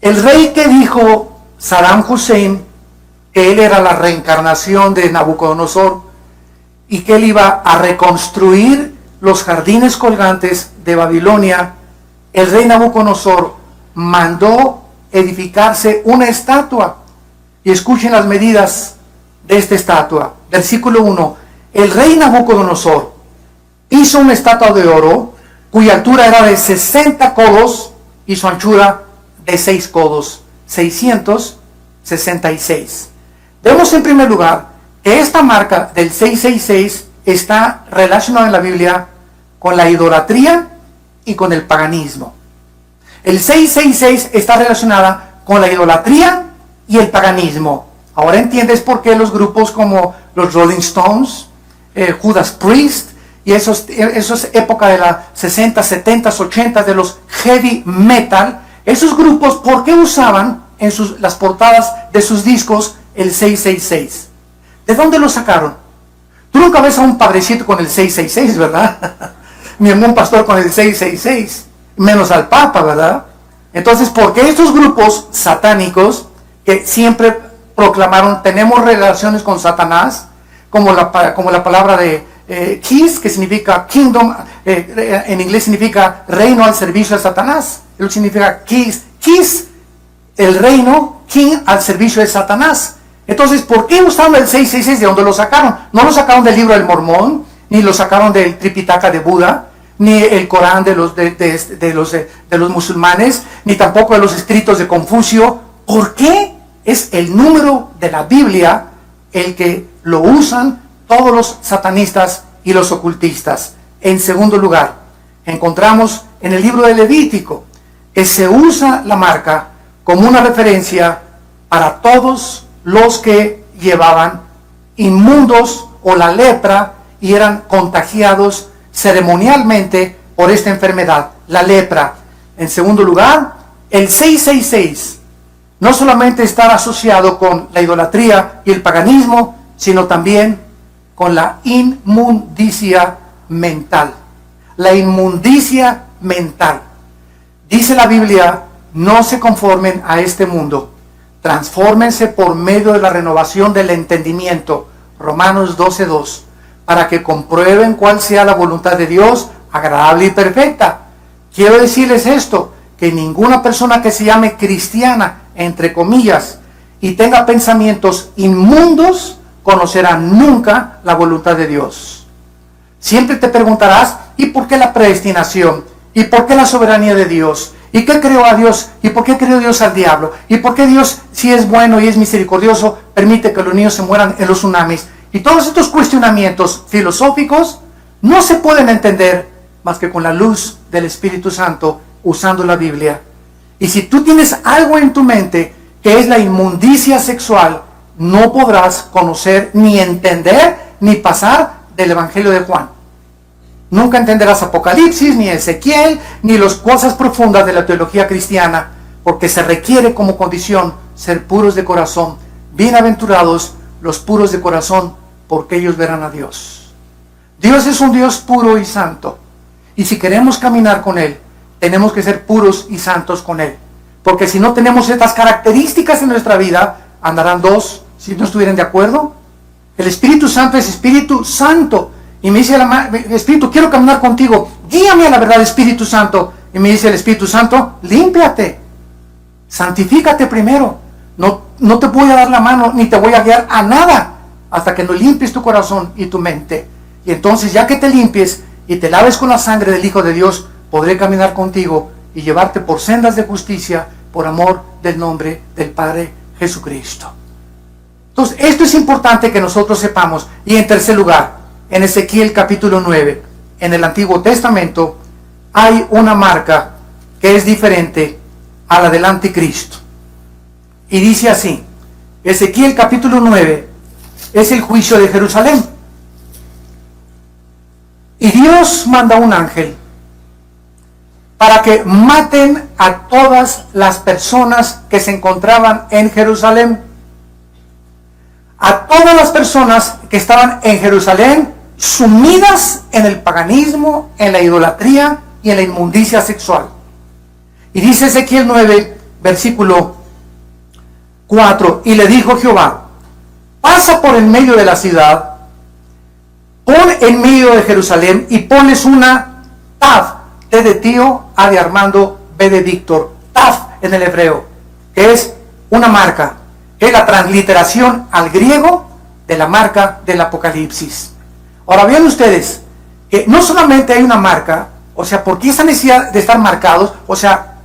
el rey que dijo Saddam Hussein que él era la reencarnación de Nabucodonosor y que él iba a reconstruir los jardines colgantes de Babilonia, el rey Nabucodonosor mandó edificarse una estatua. Y escuchen las medidas de esta estatua. Versículo 1. El rey Nabucodonosor hizo una estatua de oro cuya altura era de 60 codos y su anchura de 6 codos. 666. Vemos en primer lugar que esta marca del 666 está relacionada en la Biblia con la idolatría y con el paganismo. El 666 está relacionada con la idolatría y el paganismo. Ahora entiendes por qué los grupos como los Rolling Stones, Judas Priest, y esos época de la 60, 70, 80 de los heavy metal, esos grupos, ¿por qué usaban en las portadas de sus discos el 666? ¿De dónde lo sacaron? Tú nunca ves a un padrecito con el 666, ¿verdad? Ni a un pastor con el 666, menos al Papa, ¿verdad? Entonces, ¿por qué estos grupos satánicos que siempre proclamaron tenemos relaciones con Satanás, como la palabra de Kiss, que significa kingdom, en inglés significa reino al servicio de Satanás? Eso significa Kiss, el reino, king al servicio de Satanás. Entonces, ¿por qué usaron el 666? ¿De dónde lo sacaron? No lo sacaron del libro del Mormón, ni lo sacaron del Tripitaka de Buda, ni el Corán de los musulmanes, ni tampoco de los escritos de Confucio. ¿Por qué es el número de la Biblia el que lo usan todos los satanistas y los ocultistas? En segundo lugar, encontramos en el libro de Levítico que se usa la marca como una referencia para todos los que llevaban inmundos o la lepra y eran contagiados ceremonialmente por esta enfermedad, la lepra. En segundo lugar, el 666 no solamente está asociado con la idolatría y el paganismo, sino también con la inmundicia mental. La inmundicia mental. Dice la Biblia, no se conformen a este mundo, transfórmense por medio de la renovación del entendimiento. Romanos 12:2, para que comprueben cuál sea la voluntad de Dios, agradable y perfecta. Quiero decirles esto, que ninguna persona que se llame cristiana, entre comillas, y tenga pensamientos inmundos, conocerá nunca la voluntad de Dios. Siempre te preguntarás, ¿y por qué la predestinación? ¿Y por qué la soberanía de Dios? ¿Y qué creó a Dios? ¿Y por qué creó Dios al diablo? ¿Y por qué Dios, si es bueno y es misericordioso, permite que los niños se mueran en los tsunamis? Y todos estos cuestionamientos filosóficos no se pueden entender más que con la luz del Espíritu Santo, usando la Biblia. Y si tú tienes algo en tu mente que es la inmundicia sexual, no podrás conocer, ni entender, ni pasar del Evangelio de Juan. Nunca entenderás Apocalipsis, ni Ezequiel, ni las cosas profundas de la teología cristiana, porque se requiere como condición ser puros de corazón. Bienaventurados los puros de corazón, porque ellos verán a Dios. Dios es un Dios puro y santo. Y si queremos caminar con Él, tenemos que ser puros y santos con Él. Porque si no tenemos estas características en nuestra vida, andarán dos si no estuvieran de acuerdo. El Espíritu Santo es Espíritu Santo. Y me dice el Espíritu, quiero caminar contigo. Guíame a la verdad, Espíritu Santo. Y me dice el Espíritu Santo, límpiate. Santifícate primero. No te voy a dar la mano, ni te voy a guiar a nada, hasta que no limpies tu corazón y tu mente. Y entonces, ya que te limpies y te laves con la sangre del Hijo de Dios, podré caminar contigo y llevarte por sendas de justicia, por amor del nombre del Padre Jesucristo. Entonces, esto es importante que nosotros sepamos. Y en tercer lugar, en Ezequiel capítulo 9, en el Antiguo Testamento, hay una marca que es diferente a la del anticristo. Y dice así, Ezequiel capítulo 9 es el juicio de Jerusalén. Y Dios manda un ángel para que maten a todas las personas que se encontraban en Jerusalén. A todas las personas que estaban en Jerusalén sumidas en el paganismo, en la idolatría y en la inmundicia sexual. Y dice Ezequiel 9, versículo 4, y le dijo Jehová, pasa por en medio de la ciudad, pon en medio de Jerusalén y ponles una Tav, T de tío, A de Armando, B de Víctor, Tav en el hebreo, que es una marca, que es la transliteración al griego de la marca del Apocalipsis. Ahora vean ustedes que no solamente hay una marca, o sea, ¿por qué esa necesidad de estar marcados? O sea,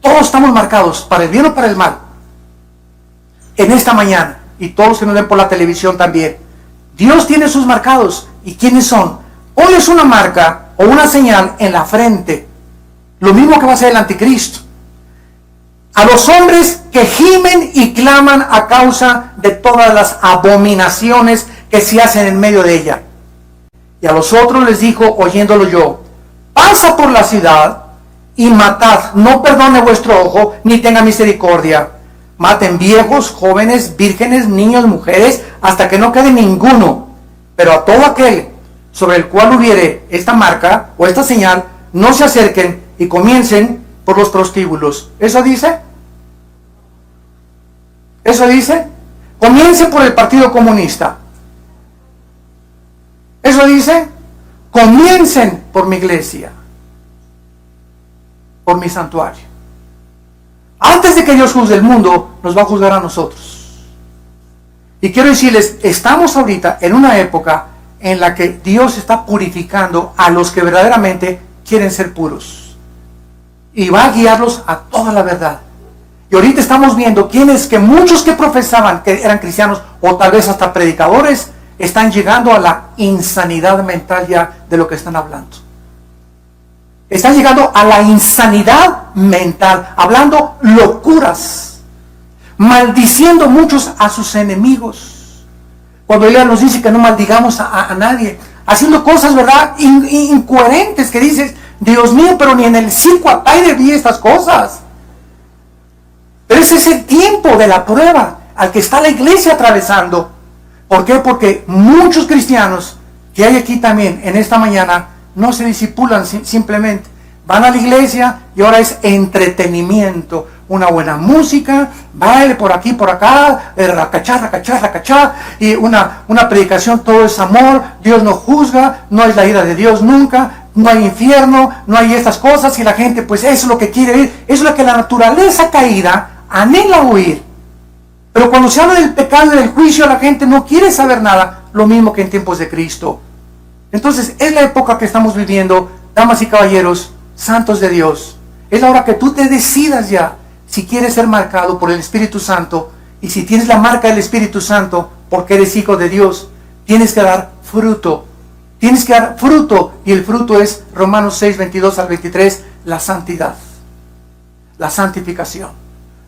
todos estamos marcados, para el bien o para el mal. En esta mañana, y todos los que nos ven por la televisión también, Dios tiene sus marcados. ¿Y quiénes son? Ponles una marca o una señal en la frente. Lo mismo que va a hacer el anticristo. A los hombres que gimen y claman a causa de todas las abominaciones que se hacen en medio de ella. Y a los otros les dijo, oyéndolo yo, pasa por la ciudad y matad, no perdone vuestro ojo, ni tenga misericordia. Maten viejos, jóvenes, vírgenes, niños, mujeres, hasta que no quede ninguno. Pero a todo aquel sobre el cual hubiere esta marca o esta señal, no se acerquen y comiencen por los prostíbulos. ¿Eso dice? ¿Eso dice? Comiencen por el Partido Comunista. ¿Eso dice? Comiencen por mi iglesia, por mi santuario. Antes de que Dios juzgue el mundo, nos va a juzgar a nosotros. Y quiero decirles, estamos ahorita en una época en la que Dios está purificando a los que verdaderamente quieren ser puros. Y va a guiarlos a toda la verdad. Y ahorita estamos viendo quienes que muchos que profesaban que eran cristianos, o tal vez hasta predicadores, están llegando a la insanidad mental ya de lo que están hablando. Están llegando a la insanidad mental, hablando locuras, maldiciendo muchos a sus enemigos. Cuando ella nos dice que no maldigamos a nadie, haciendo cosas, ¿verdad?, incoherentes, que dices, Dios mío, pero ni en el circo Ataide vi estas cosas. Pero ese es el tiempo de la prueba al que está la iglesia atravesando. ¿Por qué? Porque muchos cristianos que hay aquí también en esta mañana no se disipulan simplemente. Van a la iglesia y ahora es entretenimiento. Una buena música, baile por aquí, por acá, racachá, y una predicación, todo es amor, Dios no juzga, no es la ira de Dios nunca, no hay infierno, no hay estas cosas, y la gente pues eso es lo que quiere oír, eso es lo que la naturaleza caída anhela oír. Pero cuando se habla del pecado y del juicio, la gente no quiere saber nada, lo mismo que en tiempos de Cristo. Entonces, es la época que estamos viviendo, damas y caballeros, santos de Dios. Es la hora que tú te decidas ya si quieres ser marcado por el Espíritu Santo. Y si tienes la marca del Espíritu Santo, porque eres hijo de Dios, tienes que dar fruto. Tienes que dar fruto. Y el fruto es Romanos 6, 22 al 23, la santidad, la santificación,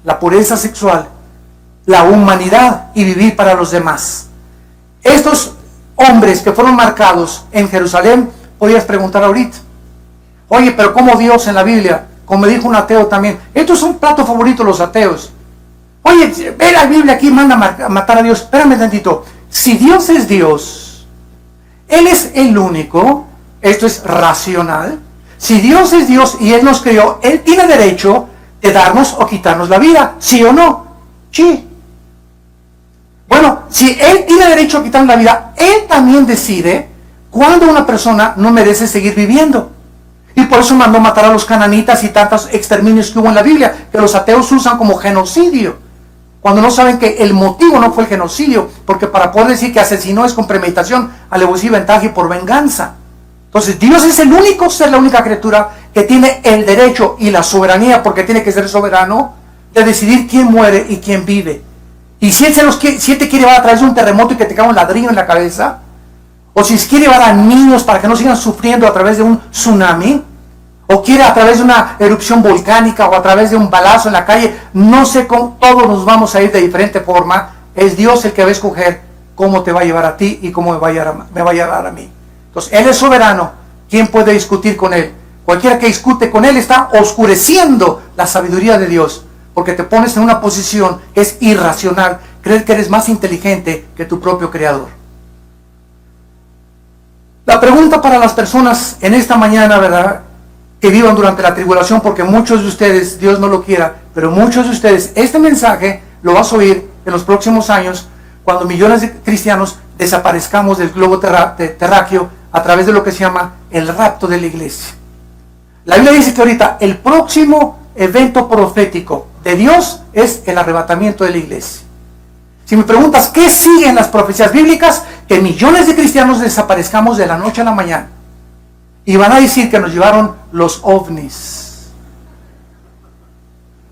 la pureza sexual, la humanidad y vivir para los demás. Estos hombres que fueron marcados en Jerusalén, podías preguntar ahorita, oye, pero ¿cómo Dios en la Biblia? Como me dijo un ateo también, esto es un plato favorito de los ateos. Oye, ve la Biblia aquí, manda a matar a Dios. Espérame tantito. Si Dios es Dios, Él es el único, esto es racional. Si Dios es Dios y Él nos creó, Él tiene derecho de darnos o quitarnos la vida, ¿sí o no? Sí. Bueno, si Él tiene derecho a quitarnos la vida, Él también decide cuándo una persona no merece seguir viviendo. Y por eso mandó matar a los cananitas y tantos exterminios que hubo en la Biblia, que los ateos usan como genocidio, cuando no saben que el motivo no fue el genocidio, porque para poder decir que asesinó es con premeditación, alevosía y ventaja y por venganza. Entonces Dios es el único ser, la única criatura que tiene el derecho y la soberanía, porque tiene que ser soberano, de decidir quién muere y quién vive. Y si Él te quiere llevar a través de un terremoto y que te caiga un ladrillo en la cabeza, o si quiere llevar a niños para que no sigan sufriendo a través de un tsunami, o quiere a través de una erupción volcánica, o a través de un balazo en la calle, no sé cómo, todos nos vamos a ir de diferente forma. Es Dios el que va a escoger cómo te va a llevar a ti y cómo me va a llevar a mí. Entonces, Él es soberano. ¿Quién puede discutir con Él? Cualquiera que discute con Él está oscureciendo la sabiduría de Dios, porque te pones en una posición que es irracional, creer que eres más inteligente que tu propio Creador. La pregunta para las personas en esta mañana, ¿verdad?, que vivan durante la tribulación, porque muchos de ustedes, Dios no lo quiera, pero muchos de ustedes, este mensaje lo vas a oír en los próximos años, cuando millones de cristianos desaparezcamos del globo terráqueo a través de lo que se llama el rapto de la iglesia. La Biblia dice que ahorita el próximo evento profético de Dios es el arrebatamiento de la iglesia. Si me preguntas qué sigue en las profecías bíblicas, que millones de cristianos desaparezcamos de la noche a la mañana. Y van a decir que nos llevaron los ovnis.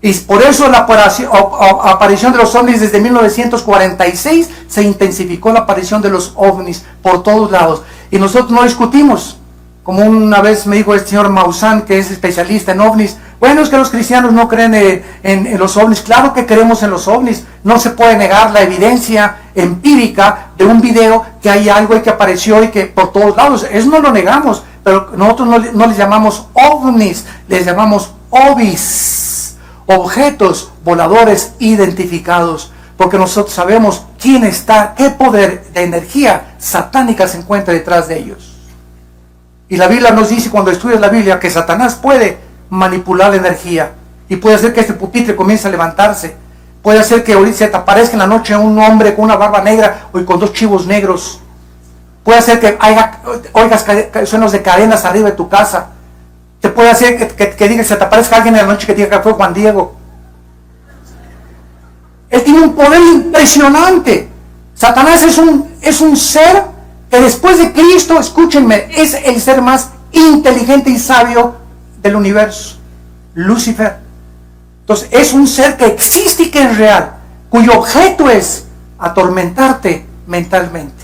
Y por eso la aparición de los ovnis desde 1946 se intensificó, la aparición de los ovnis por todos lados. Y nosotros no discutimos. Como una vez me dijo el señor Maussan, que es especialista en ovnis, bueno, es que los cristianos no creen en los ovnis. Claro que creemos en los ovnis. No se puede negar la evidencia empírica de un video que hay algo y que apareció y que por todos lados. Eso no lo negamos. Pero nosotros no les llamamos ovnis, les llamamos ovis, objetos voladores identificados, porque nosotros sabemos quién está, qué poder de energía satánica se encuentra detrás de ellos. Y la Biblia nos dice, cuando estudias la Biblia, que Satanás puede manipular la energía y puede hacer que este pupitre comience a levantarse. Puede hacer que ahorita se te aparezca en la noche un hombre con una barba negra o con dos chivos negros. Puede hacer que oigas suenos de cadenas arriba de tu casa. Te puede hacer que diga, se te aparezca alguien en la noche que diga que fue Juan Diego. Él tiene un poder impresionante. Satanás es un ser que después de Cristo, escúchenme, es el ser más inteligente y sabio del universo. Lucifer. Entonces es un ser que existe y que es real, cuyo objeto es atormentarte mentalmente.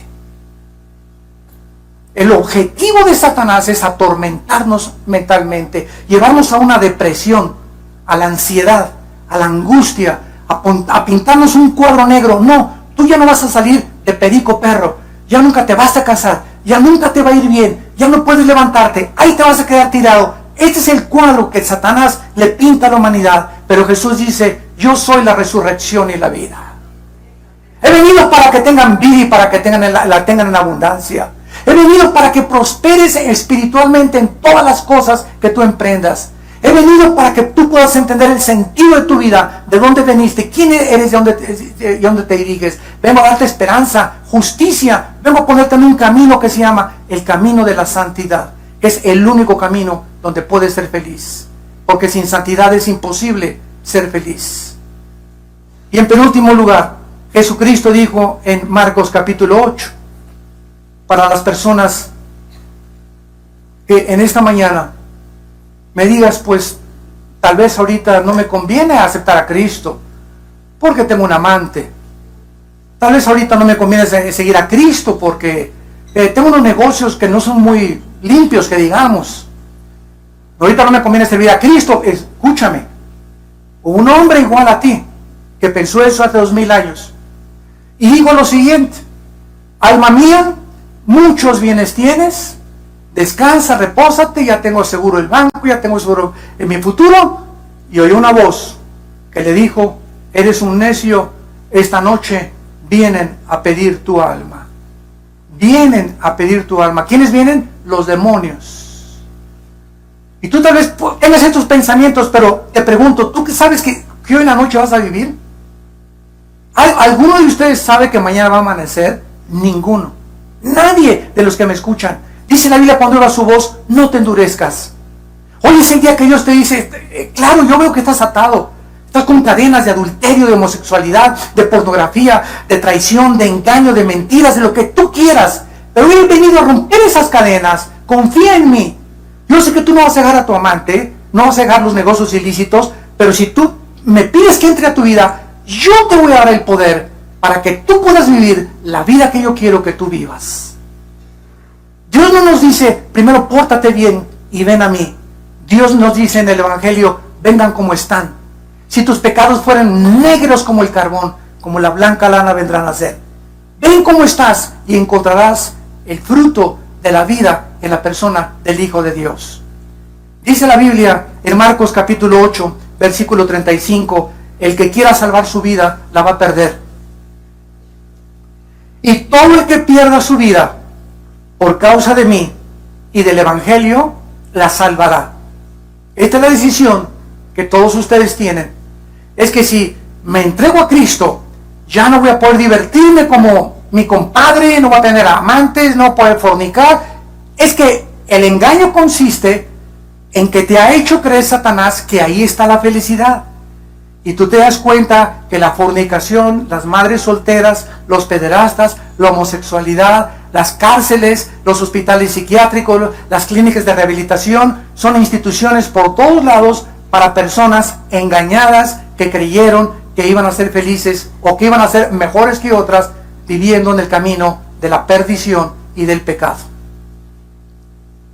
El objetivo de Satanás es atormentarnos mentalmente, llevarnos a una depresión, a la ansiedad, a la angustia, a pintarnos un cuadro negro. No, tú ya no vas a salir de perico perro, ya nunca te vas a casar, ya nunca te va a ir bien, ya no puedes levantarte, ahí te vas a quedar tirado. Este es el cuadro que Satanás le pinta a la humanidad, pero Jesús dice, yo soy la resurrección y la vida. He venido para que tengan vida y para que la tengan en abundancia. He venido para que prosperes espiritualmente en todas las cosas que tú emprendas. He venido para que tú puedas entender el sentido de tu vida, de dónde veniste, quién eres, de dónde te diriges. Vengo a darte esperanza, justicia. Vengo a ponerte en un camino que se llama el camino de la santidad. Es el único camino donde puedes ser feliz. Porque sin santidad es imposible ser feliz. Y en penúltimo lugar, Jesucristo dijo en Marcos capítulo 8, para las personas que en esta mañana me digas, pues, tal vez ahorita no me conviene aceptar a Cristo, porque tengo un amante. Tal vez ahorita no me conviene seguir a Cristo, porque tengo unos negocios que no son muy limpios, que digamos. Ahorita no me conviene servir a Cristo. Escúchame, un hombre igual a ti, que pensó eso hace 2000 años, y dijo lo siguiente: alma mía, muchos bienes tienes, descansa, repósate, ya tengo seguro el banco, ya tengo seguro en mi futuro. Y oyó una voz que le dijo: eres un necio, esta noche vienen a pedir tu alma. Vienen a pedir tu alma. ¿Quiénes vienen? Los demonios. Y tú tal vez tengas estos pensamientos, pero te pregunto, ¿tú sabes que hoy en la noche vas a vivir? ¿Alguno de ustedes sabe que mañana va a amanecer? Ninguno. Nadie de los que me escuchan. Dice la Biblia, cuando oigas su voz, no te endurezcas. Hoy es el día que Dios te dice, claro, yo veo que estás atado. Estás con cadenas de adulterio, de homosexualidad, de pornografía, de traición, de engaño, de mentiras, de lo que tú quieras. Pero hoy he venido a romper esas cadenas. Confía en mí. Yo sé que tú no vas a dejar a tu amante, no vas a dejar los negocios ilícitos, pero si tú me pides que entre a tu vida, yo te voy a dar el poder para que tú puedas vivir la vida que yo quiero que tú vivas. Dios no nos dice, primero pórtate bien y ven a mí. Dios nos dice en el Evangelio, vengan como están. Si tus pecados fueran negros como el carbón, como la blanca lana vendrán a ser. Ven cómo estás y encontrarás el fruto de la vida en la persona del Hijo de Dios. Dice la Biblia en Marcos capítulo 8, versículo 35, el que quiera salvar su vida, la va a perder. Y todo el que pierda su vida por causa de mí y del Evangelio, la salvará. Esta es la decisión que todos ustedes tienen. Es que si me entrego a Cristo, ya no voy a poder divertirme como mi compadre, no voy a tener amantes, no voy a poder fornicar. Es que el engaño consiste en que te ha hecho creer Satanás que ahí está la felicidad. Y tú te das cuenta que la fornicación, las madres solteras, los pederastas, la homosexualidad, las cárceles, los hospitales psiquiátricos, las clínicas de rehabilitación, son instituciones por todos lados para personas engañadas que creyeron que iban a ser felices o que iban a ser mejores que otras, viviendo en el camino de la perdición y del pecado.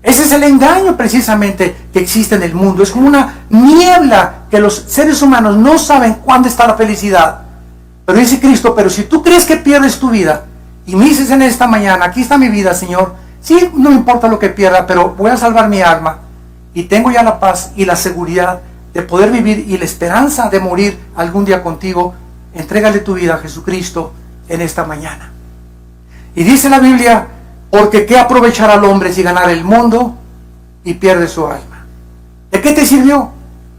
Ese es el engaño precisamente que existe en el mundo. Es como una niebla que los seres humanos no saben cuándo está la felicidad. Pero dice Cristo, pero si tú crees que pierdes tu vida y me dices en esta mañana, aquí está mi vida, Señor, sí, no me importa lo que pierda, pero voy a salvar mi alma y tengo ya la paz y la seguridad de poder vivir y la esperanza de morir algún día contigo, entrégale tu vida a Jesucristo en esta mañana. Y dice la Biblia, porque ¿qué aprovechará al hombre si ganara el mundo y pierde su alma? ¿De qué te sirvió?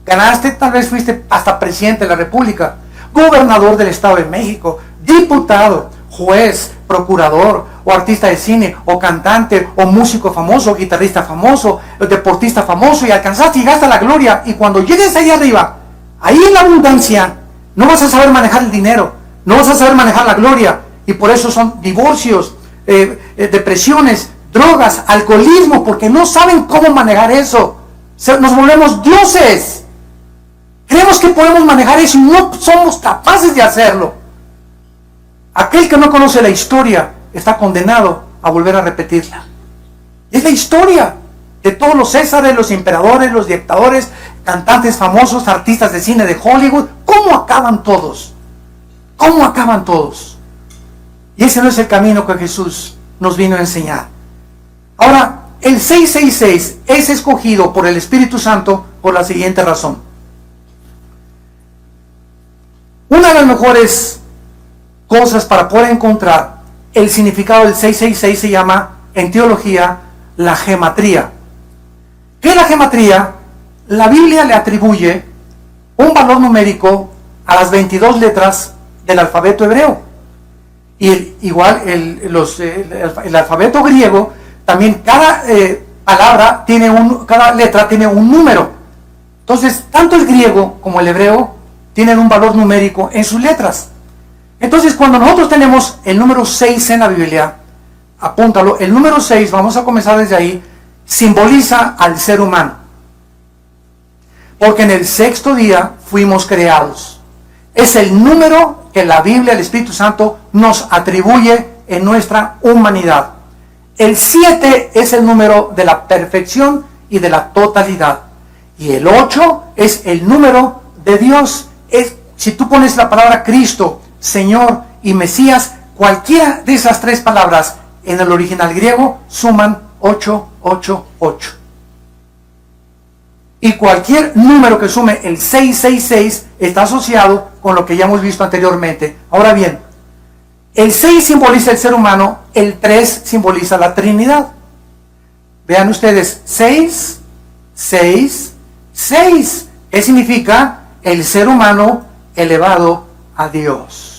Ganaste, tal vez fuiste hasta presidente de la República, gobernador del Estado de México, diputado, juez, procurador, o artista de cine, o cantante, o músico famoso, o guitarrista famoso, o deportista famoso, y alcanzaste y llegaste a la gloria. Y cuando llegues ahí arriba, ahí en la abundancia, no vas a saber manejar el dinero, no vas a saber manejar la gloria, y por eso son divorcios, depresiones, drogas, alcoholismo, porque no saben cómo manejar eso. Nos volvemos dioses. Creemos que podemos manejar eso y no somos capaces de hacerlo. Aquel que no conoce la historia está condenado a volver a repetirla. Es la historia de todos los césares, los emperadores, los dictadores, cantantes famosos, artistas de cine de Hollywood. ¿Cómo acaban todos? ¿Cómo acaban todos? Y ese no es el camino que Jesús nos vino a enseñar. Ahora, el 666 es escogido por el Espíritu Santo por la siguiente razón. Una de las mejores cosas para poder encontrar el significado del 666 se llama, en teología, la gematría. ¿Qué es la gematría? La Biblia le atribuye un valor numérico a las 22 letras del alfabeto hebreo. Y igual el alfabeto griego, también cada palabra cada letra tiene un número. Entonces, tanto el griego como el hebreo tienen un valor numérico en sus letras. Entonces, cuando nosotros tenemos el número 6 en la Biblia, apúntalo, el número 6, vamos a comenzar desde ahí, simboliza al ser humano. porque en el sexto día fuimos creados. Es el número que la Biblia, el Espíritu Santo, nos atribuye en nuestra humanidad. El 7 es el número de la perfección y de la totalidad. Y el 8 es el número de Dios. Si tú pones la palabra Cristo, Señor y Mesías, cualquiera de esas tres palabras en el original griego suman 888. Y cualquier número que sume el 666 está asociado con lo que ya hemos visto anteriormente. Ahora bien, el 6 simboliza el ser humano, el 3 simboliza la Trinidad. Vean ustedes, 6, 6, 6. ¿Qué significa? El ser humano elevado a Dios.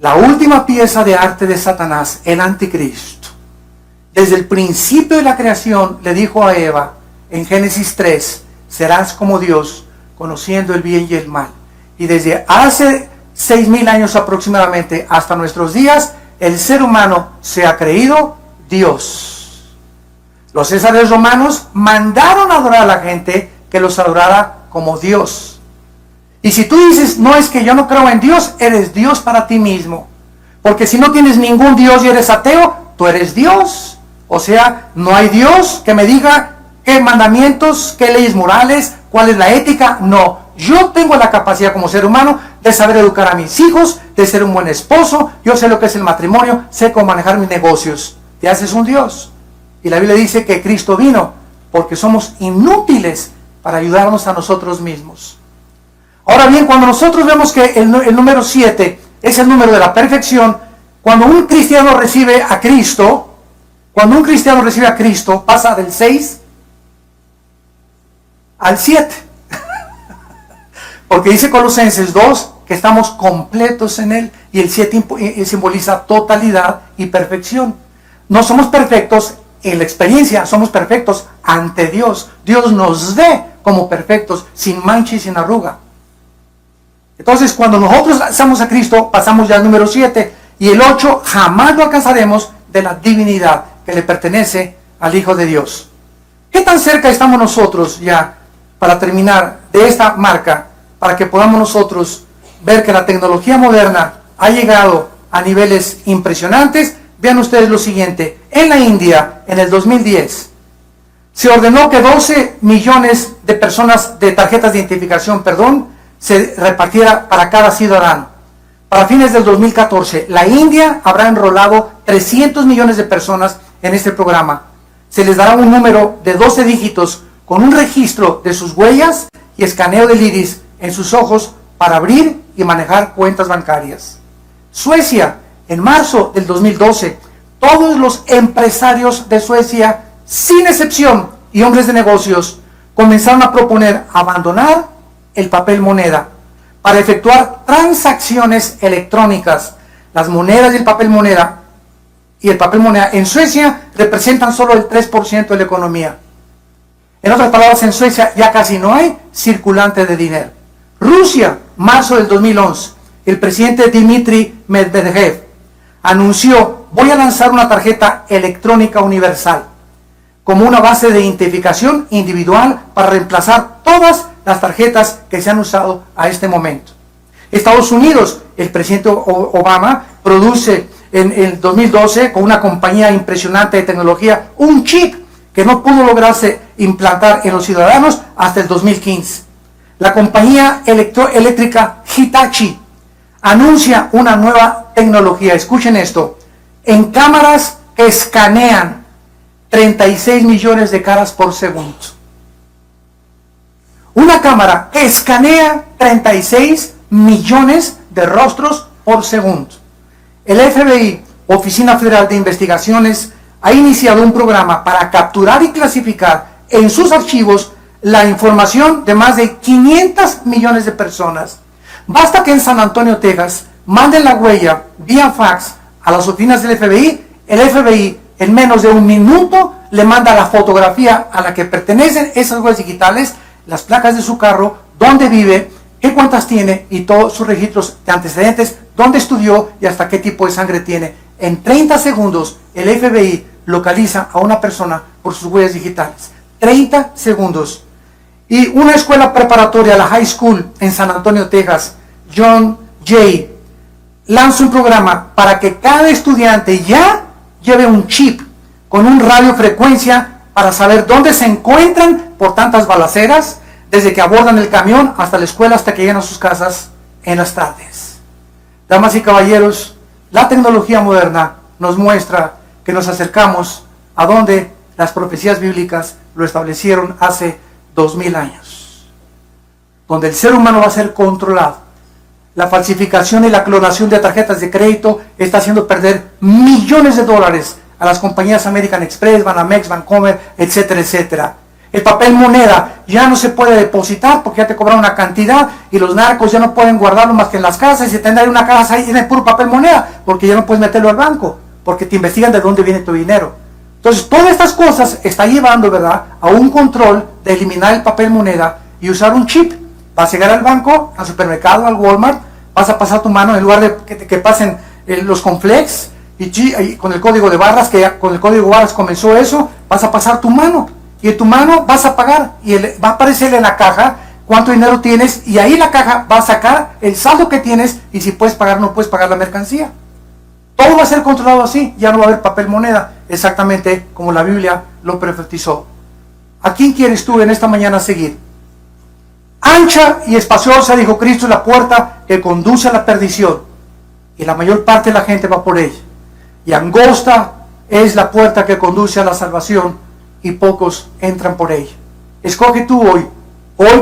La última pieza de arte de Satanás, el anticristo. Desde el principio de la creación le dijo a Eva en Génesis 3, serás como Dios, conociendo el bien y el mal. Y desde hace 6,000 años aproximadamente hasta nuestros días, el ser humano se ha creído Dios. Los césares romanos mandaron a adorar a la gente que los adorara como Dios. Y si tú dices, no, es que yo no creo en Dios, eres Dios para ti mismo. Porque si no tienes ningún Dios y eres ateo, tú eres Dios. O sea, no hay Dios que me diga qué mandamientos, qué leyes morales, cuál es la ética. No, yo tengo la capacidad como ser humano de saber educar a mis hijos, de ser un buen esposo. Yo sé lo que es el matrimonio, sé cómo manejar mis negocios. Te haces un Dios. Y la Biblia dice que Cristo vino porque somos inútiles para ayudarnos a nosotros mismos. Ahora bien, cuando nosotros vemos que el número 7 es el número de la perfección, cuando un cristiano recibe a Cristo, pasa del 6 al 7. Porque dice Colosenses 2 que estamos completos en Él, y el 7 simboliza totalidad y perfección. No somos perfectos en la experiencia, somos perfectos ante Dios. Dios nos ve como perfectos, sin mancha y sin arruga. Entonces, cuando nosotros lanzamos a Cristo, pasamos ya al número 7, y el 8 jamás lo alcanzaremos de la divinidad que le pertenece al Hijo de Dios. ¿Qué tan cerca estamos nosotros ya, para terminar, de esta marca, para que podamos nosotros ver que la tecnología moderna ha llegado a niveles impresionantes? Vean ustedes lo siguiente. En la India, en el 2010, se ordenó que 12 millones de personas de tarjetas de identificación, se repartiera para cada ciudadano. Para fines del 2014, la India habrá enrolado 300 millones de personas en este programa. Se les dará un número de 12 dígitos con un registro de sus huellas y escaneo del iris en sus ojos para abrir y manejar cuentas bancarias. Suecia, en marzo del 2012, todos los empresarios de Suecia, sin excepción, y hombres de negocios, comenzaron a proponer abandonar el papel moneda para efectuar transacciones electrónicas. Las monedas y el papel moneda en Suecia representan solo el 3% de la economía. En otras palabras, en Suecia ya casi no hay circulante de dinero. Rusia, marzo del 2011, el presidente Dmitry Medvedev anunció: voy a lanzar una tarjeta electrónica universal como una base de identificación individual para reemplazar todas las tarjetas que se han usado a este momento. Estados Unidos, el presidente Obama produce en el 2012 con una compañía impresionante de tecnología un chip que no pudo lograrse implantar en los ciudadanos hasta el 2015. La compañía eléctrica Hitachi anuncia una nueva tecnología, escuchen esto, en cámaras que escanean 36 millones de caras por segundo. Una cámara que escanea 36 millones de rostros por segundo. El FBI, Oficina Federal de Investigaciones, ha iniciado un programa para capturar y clasificar en sus archivos la información de más de 500 millones de personas. Basta que en San Antonio, Texas, manden la huella vía fax a las oficinas del FBI. El FBI en menos de un minuto le manda la fotografía a la que pertenecen esas huellas digitales, las placas de su carro, dónde vive, qué cuentas tiene y todos sus registros de antecedentes, dónde estudió y hasta qué tipo de sangre tiene. En 30 segundos el FBI localiza a una persona por sus huellas digitales. 30 segundos. Y una escuela preparatoria, la High School en San Antonio, Texas, John Jay, lanza un programa para que cada estudiante ya lleve un chip con un radiofrecuencia para saber dónde se encuentran por tantas balaceras, desde que abordan el camión hasta la escuela, hasta que llegan a sus casas en las tardes. Damas y caballeros, la tecnología moderna nos muestra que nos acercamos a donde las profecías bíblicas lo establecieron hace 2000 años, donde el ser humano va a ser controlado. La falsificación y la clonación de tarjetas de crédito está haciendo perder millones de dólares a las compañías American Express, Banamex, Bancomer, etcétera, etcétera. El papel moneda ya no se puede depositar porque ya te cobraron una cantidad y los narcos ya no pueden guardarlo más que en las casas y tendrán una casa ahí en el puro papel moneda porque ya no puedes meterlo al banco porque te investigan de dónde viene tu dinero. Entonces, todas estas cosas está llevando, ¿verdad?, a un control de eliminar el papel moneda y usar un chip. Vas a llegar al banco, al supermercado, al Walmart, vas a pasar tu mano en lugar de que pasen los cornflakes y con el código de barras, que ya con el código de barras comenzó eso, vas a pasar tu mano y en tu mano vas a pagar y va a aparecer en la caja cuánto dinero tienes y ahí la caja va a sacar el saldo que tienes y si puedes pagar o no puedes pagar la mercancía. Todo va a ser controlado así, ya no va a haber papel moneda, exactamente como la Biblia lo profetizó. ¿A quién quieres tú en esta mañana seguir? Ancha y espaciosa, dijo Cristo, es la puerta que conduce a la perdición, y la mayor parte de la gente va por ella. Y angosta es la puerta que conduce a la salvación, y pocos entran por ella. Escoge tú hoy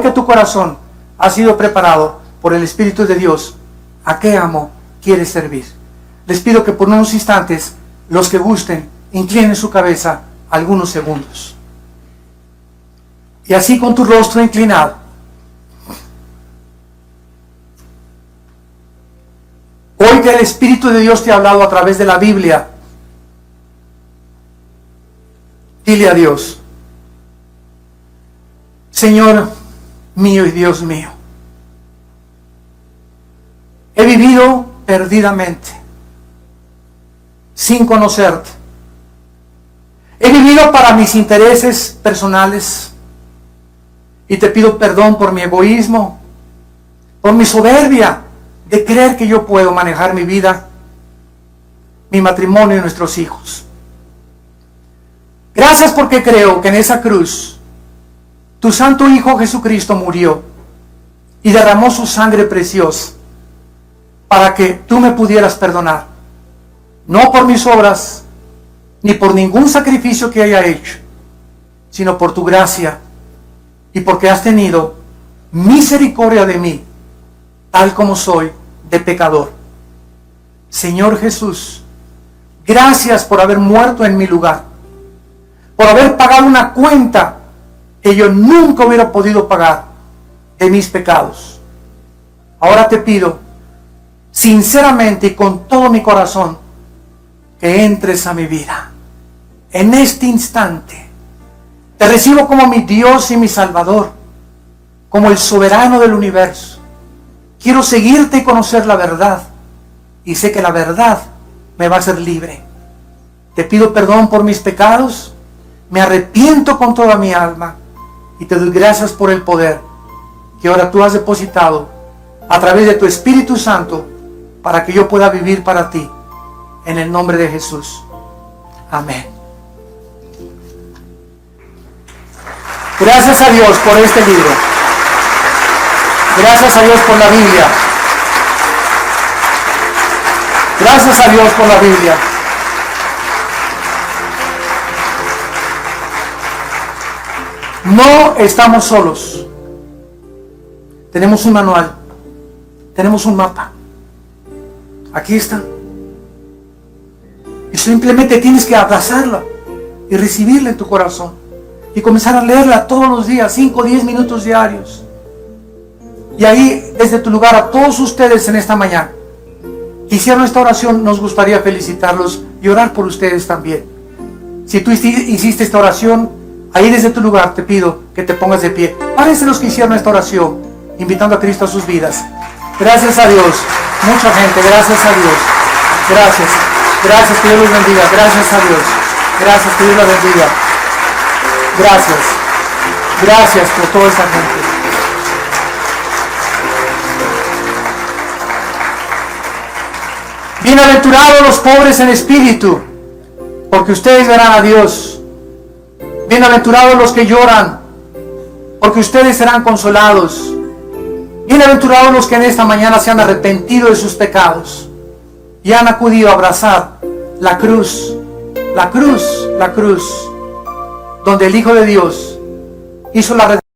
que tu corazón ha sido preparado por el Espíritu de Dios, ¿a qué amo quieres servir? Les pido que por unos instantes, los que gusten, inclinen su cabeza algunos segundos. Y así con tu rostro inclinado, hoy que el Espíritu de Dios te ha hablado a través de la Biblia, dile a Dios: Señor mío y Dios mío, he vivido perdidamente, sin conocerte. He vivido para mis intereses personales y te pido perdón por mi egoísmo, por mi soberbia de creer que yo puedo manejar mi vida, mi matrimonio y nuestros hijos. Gracias porque creo que en esa cruz tu santo Hijo Jesucristo murió y derramó su sangre preciosa para que tú me pudieras perdonar. No por mis obras, ni por ningún sacrificio que haya hecho, sino por tu gracia y porque has tenido misericordia de mí, tal como soy de pecador. Señor Jesús, gracias por haber muerto en mi lugar, por haber pagado una cuenta que yo nunca hubiera podido pagar de mis pecados. Ahora te pido, sinceramente y con todo mi corazón, que entres a mi vida. En este instante te recibo como mi Dios y mi Salvador, como el soberano del universo. Quiero seguirte y conocer la verdad, y sé que la verdad me va a hacer libre. Te pido perdón por mis pecados, me arrepiento con toda mi alma y te doy gracias por el poder que ahora tú has depositado a través de tu Espíritu Santo para que yo pueda vivir para ti. En el nombre de Jesús. Amén. Gracias a Dios por este libro. Gracias a Dios por la Biblia. Gracias a Dios por la Biblia. No estamos solos. Tenemos un manual. Tenemos un mapa. Aquí está. Y simplemente tienes que abrazarla y recibirla en tu corazón y comenzar a leerla todos los días, 5 o 10 minutos diarios. Y ahí, desde tu lugar, a todos ustedes en esta mañana que hicieron esta oración, nos gustaría felicitarlos y orar por ustedes también. Si tú hiciste esta oración, ahí desde tu lugar te pido que te pongas de pie. Párense los que hicieron esta oración, invitando a Cristo a sus vidas. Gracias a Dios. Mucha gente, gracias a Dios. Gracias. Gracias, que Dios los bendiga. Gracias a Dios. Gracias, que Dios los bendiga. Gracias. Gracias por toda esa gente. Bienaventurados los pobres en espíritu, porque ustedes verán a Dios. Bienaventurados los que lloran, porque ustedes serán consolados. Bienaventurados los que en esta mañana se han arrepentido de sus pecados y han acudido a abrazar la cruz, la cruz, la cruz, donde el Hijo de Dios hizo la redención.